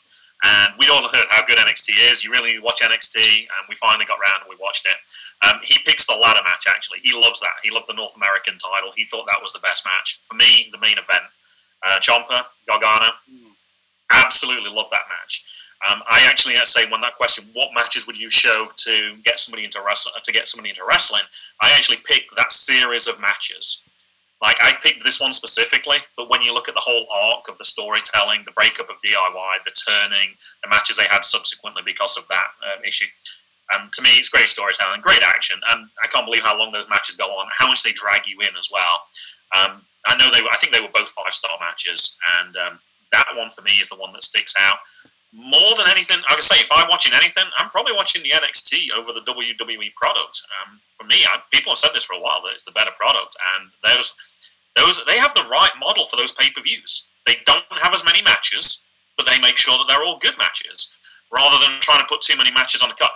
and we all heard how good NXT is. You really watch NXT, and we finally got around and we watched it. He picks the ladder match, actually. He loves that. He loved the North American title. He thought that was the best match. For me, the main event, Ciampa, Gargano, absolutely love that match. I actually had to say, when that question, what matches would you show to get somebody into wrestling? I actually picked that series of matches. Like, I picked this one specifically, but when you look at the whole arc of the storytelling, the breakup of DIY, the turning, the matches they had subsequently because of that issue, to me, it's great storytelling, great action, and I can't believe how long those matches go on, how much they drag you in as well. I think they were both 5-star matches, and that one for me is the one that sticks out. More than anything, I can say, if I'm watching anything, I'm probably watching the NXT over the WWE product. For me, people have said this for a while, that it's the better product, and they have the right model for those pay-per-views. They don't have as many matches, but they make sure that they're all good matches, rather than trying to put too many matches on the card.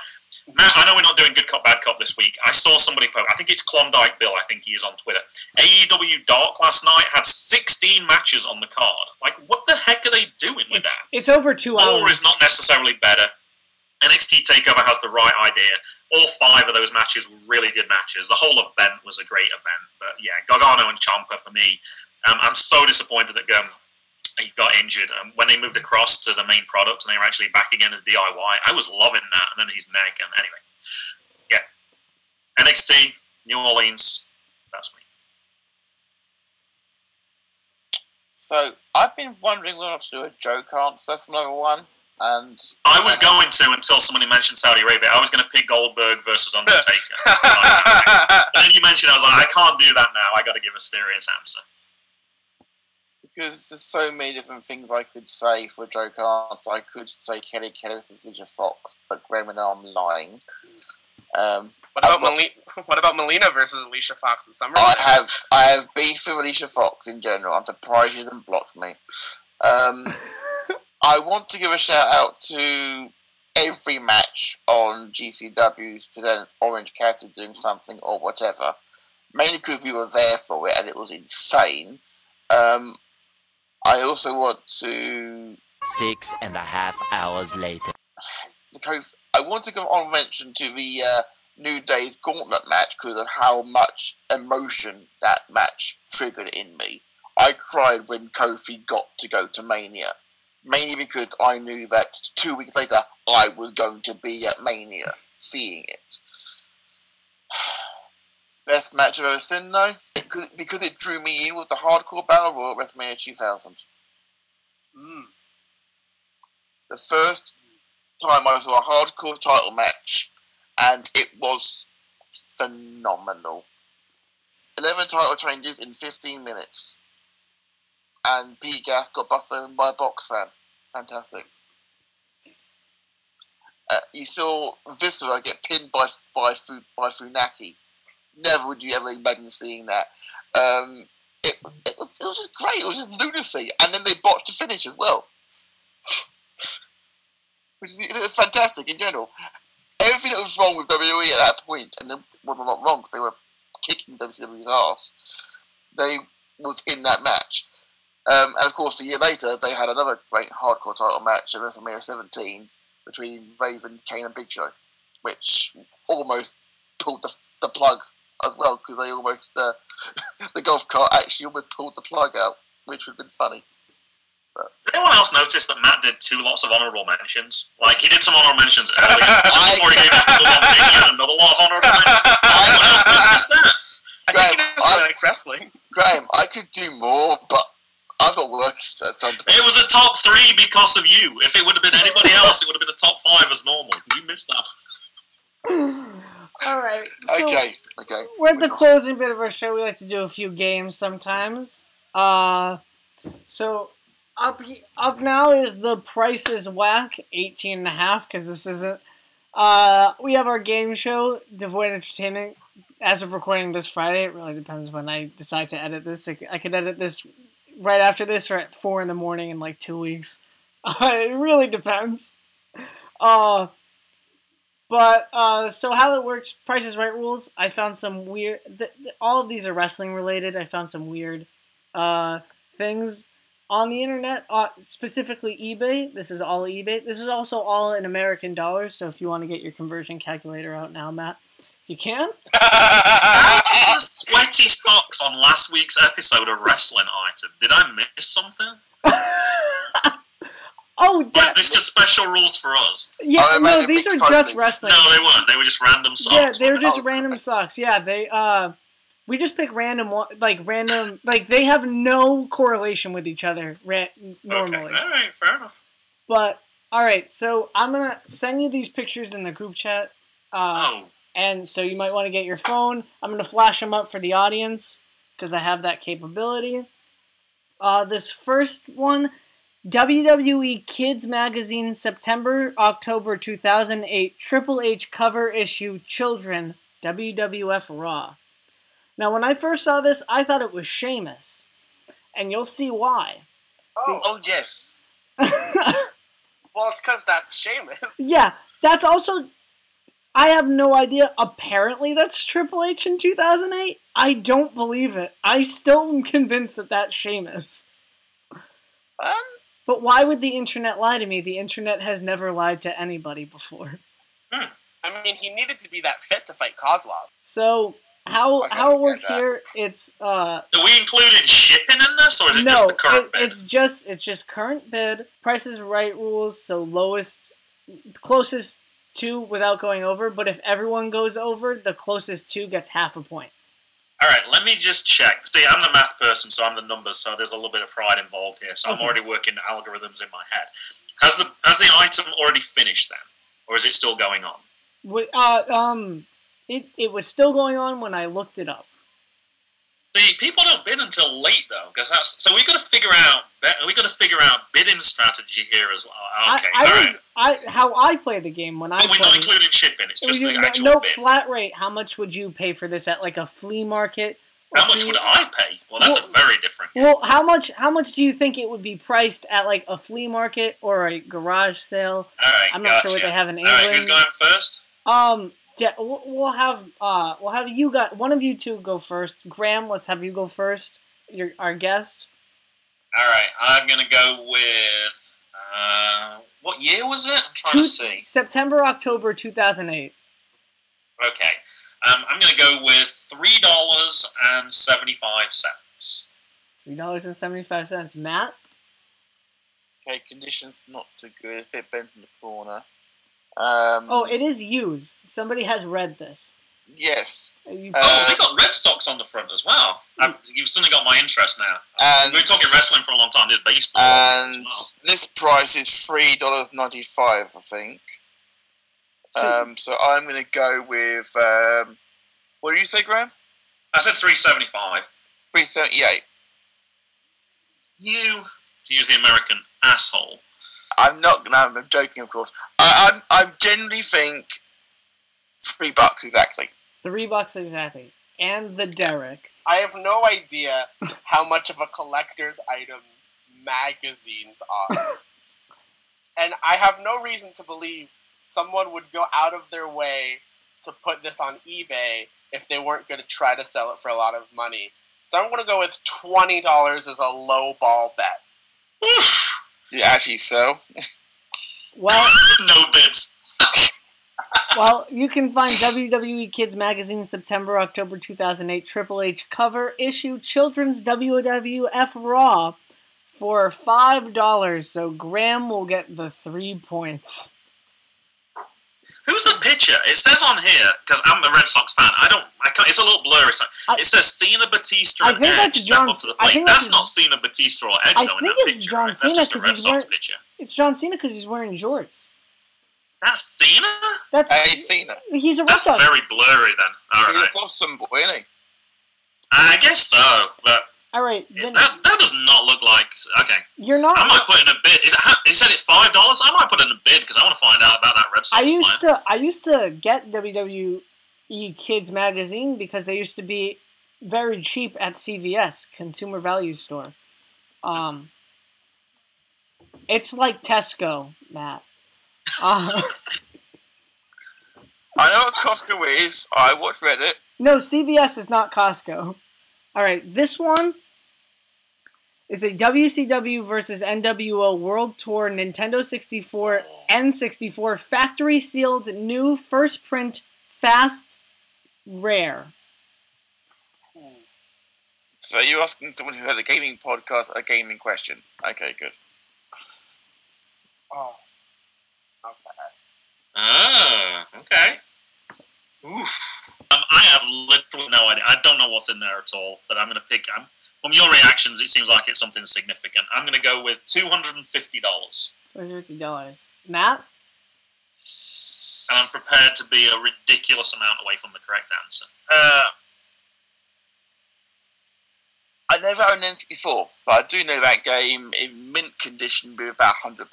Matt, I know we're not doing Good Cop, Bad Cop this week. I saw somebody post, I think it's Klondike Bill, I think he is on Twitter. AEW Dark last night had 16 matches on the card. Like, what the heck are they doing with that? It's over 2 hours. More is not necessarily better. NXT TakeOver has the right idea. All 5 of those matches were really good matches. The whole event was a great event. But yeah, Gargano and Ciampa for me. I'm so disappointed that he got injured. When they moved across to the main product and they were actually back again as DIY, I was loving that. And then his neck. And anyway, yeah. NXT, New Orleans, that's me. So, I've been wondering whether to do a joke answer for number one. And I was going to until somebody mentioned Saudi Arabia. I was going to pick Goldberg versus Undertaker. And then you mentioned, I was like, I can't do that now. I got to give a serious answer. Because there's so many different things I could say for a joke answer. I could say Kelly versus Alicia Fox, but Graham and I'm lying. What about Melina versus Alicia Fox at SummerSlam? I have beef with Alicia Fox in general. I'm surprised she hasn't blocked me. I want to give a shout out to every match on GCW's presents Orange Cat doing something or whatever. Mainly because we were there for it and it was insane. I also want to... 6.5 hours later. I want to give honorable mention to the New Day's Gauntlet match because of how much emotion that match triggered in me. I cried when Kofi got to go to Mania. Mainly because I knew that 2 weeks later I was going to be at Mania, seeing it. Best match I've ever seen, though, because it drew me in with the Hardcore Battle Royal at WrestleMania 2000. The first time I saw a hardcore title match, and it was phenomenal. 11 title changes in 15 minutes. And Pete Gas got busted open by a box fan. Fantastic. You saw Viscera get pinned by Funaki. Never would you ever imagine seeing that. It was just great. It was just lunacy. And then they botched the finish as well. It was fantastic in general. Everything that was wrong with WWE at that point, and then, well, not wrong, they were kicking WWE's ass, they was in that match. And of course, a year later, they had another great hardcore title match at WrestleMania 17 between Raven, Kane, and Big Show, which almost pulled the plug as well, because they almost, the golf cart actually almost pulled the plug out, which would have been funny. Did anyone else notice that Matt did 2 lots of honourable mentions? Like, he did some honourable mentions earlier, before he gave us the one thing, he had another lot of honourable mentions. Anyone else notice that? I think it just likes wrestling. Graham, I could do more, but I've got work at some point. It was a top 3 because of you. If it would have been anybody else, it would have been a top 5 as normal. You missed that. Alright, so Okay. we're at the closing bit of our show. We like to do a few games sometimes. So up now is the Price is Wack 18.5, because this isn't. We have our game show, Devoid Entertainment, as of recording this Friday. It really depends when I decide to edit this. I could edit this right after this or at 4 in the morning in like 2 weeks. It really depends. So how it works, Price is Right rules, I found some weird, all of these are wrestling related. I found some weird things on the internet, specifically eBay. This is all eBay. This is also all in American dollars, so if you want to get your conversion calculator out now, Matt, you can. How was sweaty socks on last week's episode a wrestling item? Did I miss something? Oh, or is this just special rules for us? Yeah, no, these are just wrestling. No, they weren't. They were just random socks. Yeah, they were just random socks. Yeah, they we just pick random, like they have no correlation with each other normally. Okay. All right, fair enough. But all right, so I'm gonna send you these pictures in the group chat. And so you might want to get your phone. I'm gonna flash them up for the audience because I have that capability. This first one, WWE Kids Magazine, September-October 2008, Triple H cover issue, Children, WWF Raw. Now, when I first saw this, I thought it was Sheamus, and you'll see why. Oh yes. Well, it's because that's Sheamus. Yeah, that's also... I have no idea. Apparently, that's Triple H in 2008. I don't believe it. I still am convinced that that's Sheamus. But why would the internet lie to me? The internet has never lied to anybody before. I mean, he needed to be that fit to fight Kozlov. So, how it works here, it's... Are we including shipping in this, or is it just the current bid? it's just current bid. Price is Right rules, so closest 2 without going over, but if everyone goes over, the closest 2 gets half a point. Alright, let me just check. See, I'm the math person, so I'm the numbers, so there's a little bit of pride involved here, so I'm already working algorithms in my head. Has the item already finished then? Or is it still going on? It was still going on when I looked it up. See, people don't bid until late though, because so we got to figure out bidding strategy here as well. Okay, how I play the game when I we're not including shipping. It's just the actual no bid. Flat rate. How much would you pay for this at like a flea market? How much would I pay? Well, that's a very different. Well, how much do you think it would be priced at like a flea market or a garage sale? All right, I'm not sure what they have in England. All right, who's going first? Yeah, we'll have you one of you two go first. Graham, let's have you go first. You're our guest. All right, I'm gonna go with what year was it? I'm trying to see. September-October 2008. Okay, I'm gonna go with $3.75. $3.75. Matt. Okay, conditions not so good. A bit bent in the corner. It is used. Somebody has read this. Yes. They got Red Sox on the front as well. You've suddenly got my interest now. We've been talking wrestling for a long time. There's baseball. And this price is $3.95, I think. So I'm going to go with... what did you say, Graham? I said $3.75. $3.38. You, to use the American asshole. I'm joking, of course. I generally think $3 exactly. $3 exactly. And the Derek. I have no idea how much of a collector's item magazines are. And I have no reason to believe someone would go out of their way to put this on eBay if they weren't going to try to sell it for a lot of money. So I'm going to go with $20 as a low ball bet. Yeah, actually, so. Well, no bids. Well, you can find WWE Kids Magazine September-October 2008 Triple H cover issue Children's WWF Raw for $5. So Graham will get the 3 points. Who's the pitcher? It says on here, because I'm a Red Sox fan, I can't, it's a little blurry. So it says Cena, Batista, and Edge step up to the plate. That's not Cena, Batista, or Edge, though, in that picture. It's John Cena because he's wearing... It's John Cena because he's wearing jorts. That's Cena? Hey, Cena. He's a Red Sox. That's very blurry, then. All right. He's a Boston boy, isn't he? I guess so, but... All right, then... That does not look like... Okay. You're not... I might put in a bid. It said it's $5? I might put in a bid because I want to find out about that Red Sox player. I used to get WWE Kids magazine because they used to be very cheap at CVS, Consumer Value Store. It's like Tesco, Matt. I know what Costco is. I watch Reddit. No, CVS is not Costco. All right, this one is a WCW versus NWO World Tour Nintendo 64 N64 factory sealed new first print fast rare. So you're asking someone who has a gaming podcast a gaming question. Okay, good. Oh. Okay. Oh, okay. Oof. I have literally no idea. I don't know what's in there at all, but I'm going to pick... from your reactions, it seems like it's something significant. I'm going to go with $250. $250. Matt? And I'm prepared to be a ridiculous amount away from the correct answer. I never owned an N64, but I do know that game in mint condition would be about $100.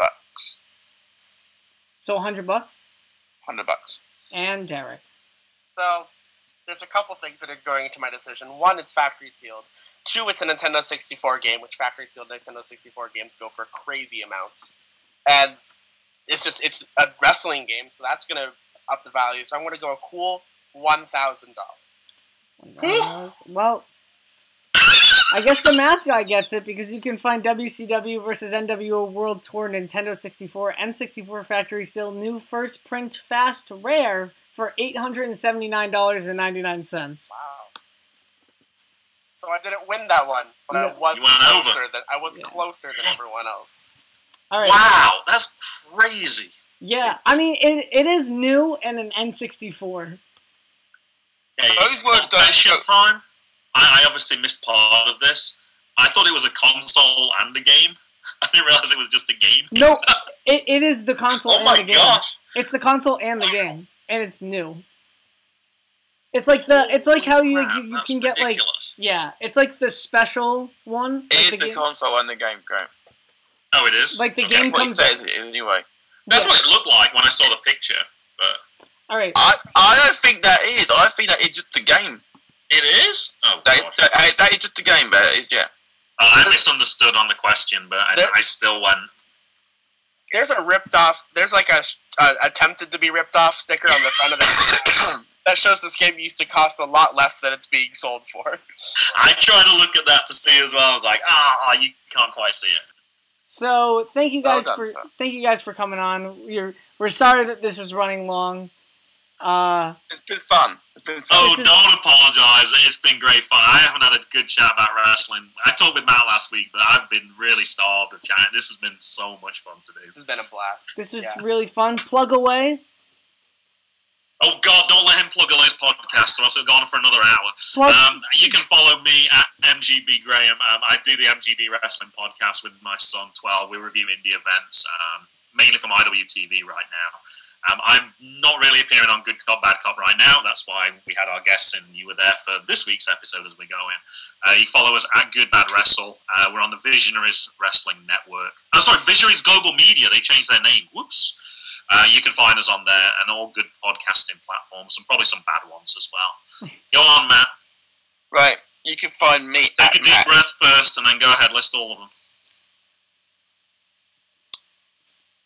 So $100? $100. And Derek? So, there's a couple things that are going into my decision. One, it's factory sealed. Two, it's a Nintendo 64 game, which factory sealed Nintendo 64 games go for crazy amounts. And it's a wrestling game, so that's going to up the value. So I'm going to go a cool $1,000. Well, I guess the math guy gets it because you can find WCW versus NWO World Tour Nintendo 64 N64 factory sealed new first print fast rare for $879.99. Wow. So I didn't win that one, but I was closer than everyone else. All right. Wow, that's crazy. Yeah, I mean it is new and an N64. Okay, confession time. I obviously missed part of this. I thought it was a console and a game. I didn't realize it was just a game. No, it is the console and the game. Oh my gosh. It's the console and the game, and it's new. It's like how you can get ridiculous. it's like the special one. It is the console and the game. Oh, it is? Like the game comes. That's what it says it is anyway. That's what it looked like when I saw the picture. But all right. I don't think that is. I think that is just a game. It is? Oh, that is just a game, but yeah. I misunderstood on the question, but I still went. There's a ripped off. There's like a attempted to be ripped off sticker on the front of the that shows this game used to cost a lot less than it's being sold for. I tried to look at that to see as well. I was like, you can't quite see it. So thank you guys for coming on. We're sorry that this was running long. It's been fun. Don't apologise. It's been great fun. I haven't had a good chat about wrestling. I talked with Matt last week, but I've been really starved of chatting. This has been so much fun today. This has been a blast. This was really fun. Plug away. Oh God! Don't let him plug all his podcasts, or else he'll go on for another hour. You can follow me at MGB Graham. I do the MGB Wrestling podcast with my son 12. We review indie events, mainly from IWTV right now. I'm not really appearing on Good Cop, Bad Cop right now. That's why we had our guests and you were there for this week's episode as we go in. You follow us at Good Bad Wrestle. We're on the Visionaries Wrestling Network. Oh, sorry, Visionaries Global Media. They changed their name. Whoops. You can find us on there and all good podcasting platforms and probably some bad ones as well. Go on, Matt. Right. You can find me Take a deep breath first and then go ahead. List all of them.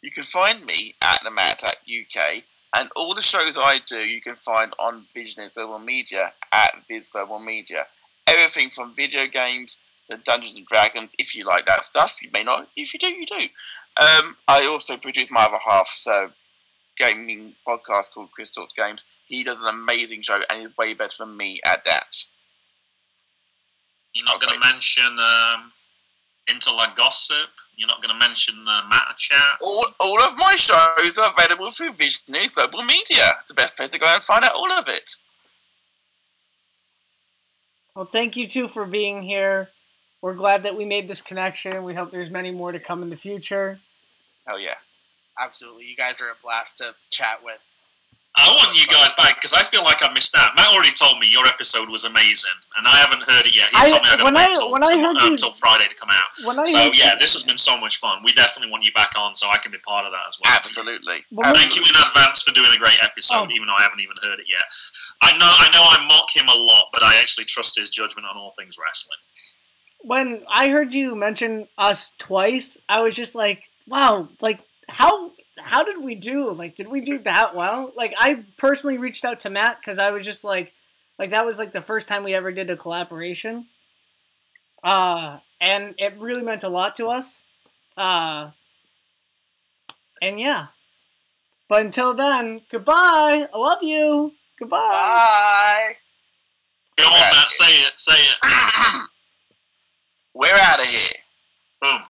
You can find me at the Matt Attack UK, and all the shows I do you can find on Visionaries Global Media at Viz Global Media. Everything from video games to Dungeons and Dragons, if you like that stuff. You may not. If you do, you do. I also produce my other half's gaming podcast called Chris Talks Games. He does an amazing show, and he's way better than me at that. You're not going to mention Interlag Gossip. You're not going to mention the Matter Chat. All of my shows are available through Visionary Global Media. It's the best place to go and find out all of it. Well, thank you, too, for being here. We're glad that we made this connection. We hope there's many more to come in the future. Oh, yeah. Absolutely. You guys are a blast to chat with. I want you guys back because I feel like I missed out. Matt already told me your episode was amazing, and I haven't heard it yet. He's told me I've got to wait until Friday to come out. So, yeah, this has been so much fun. We definitely want you back on so I can be part of that as well. Absolutely. Thank you in advance for doing a great episode, even though I haven't even heard it yet. I know I mock him a lot, but I actually trust his judgment on all things wrestling. When I heard you mention us twice, I was just like, wow, like, how did we do? Like, did we do that well? Like, I personally reached out to Matt because I was just like that was like the first time we ever did a collaboration. And it really meant a lot to us. And yeah. But until then, goodbye. I love you. Goodbye. Bye.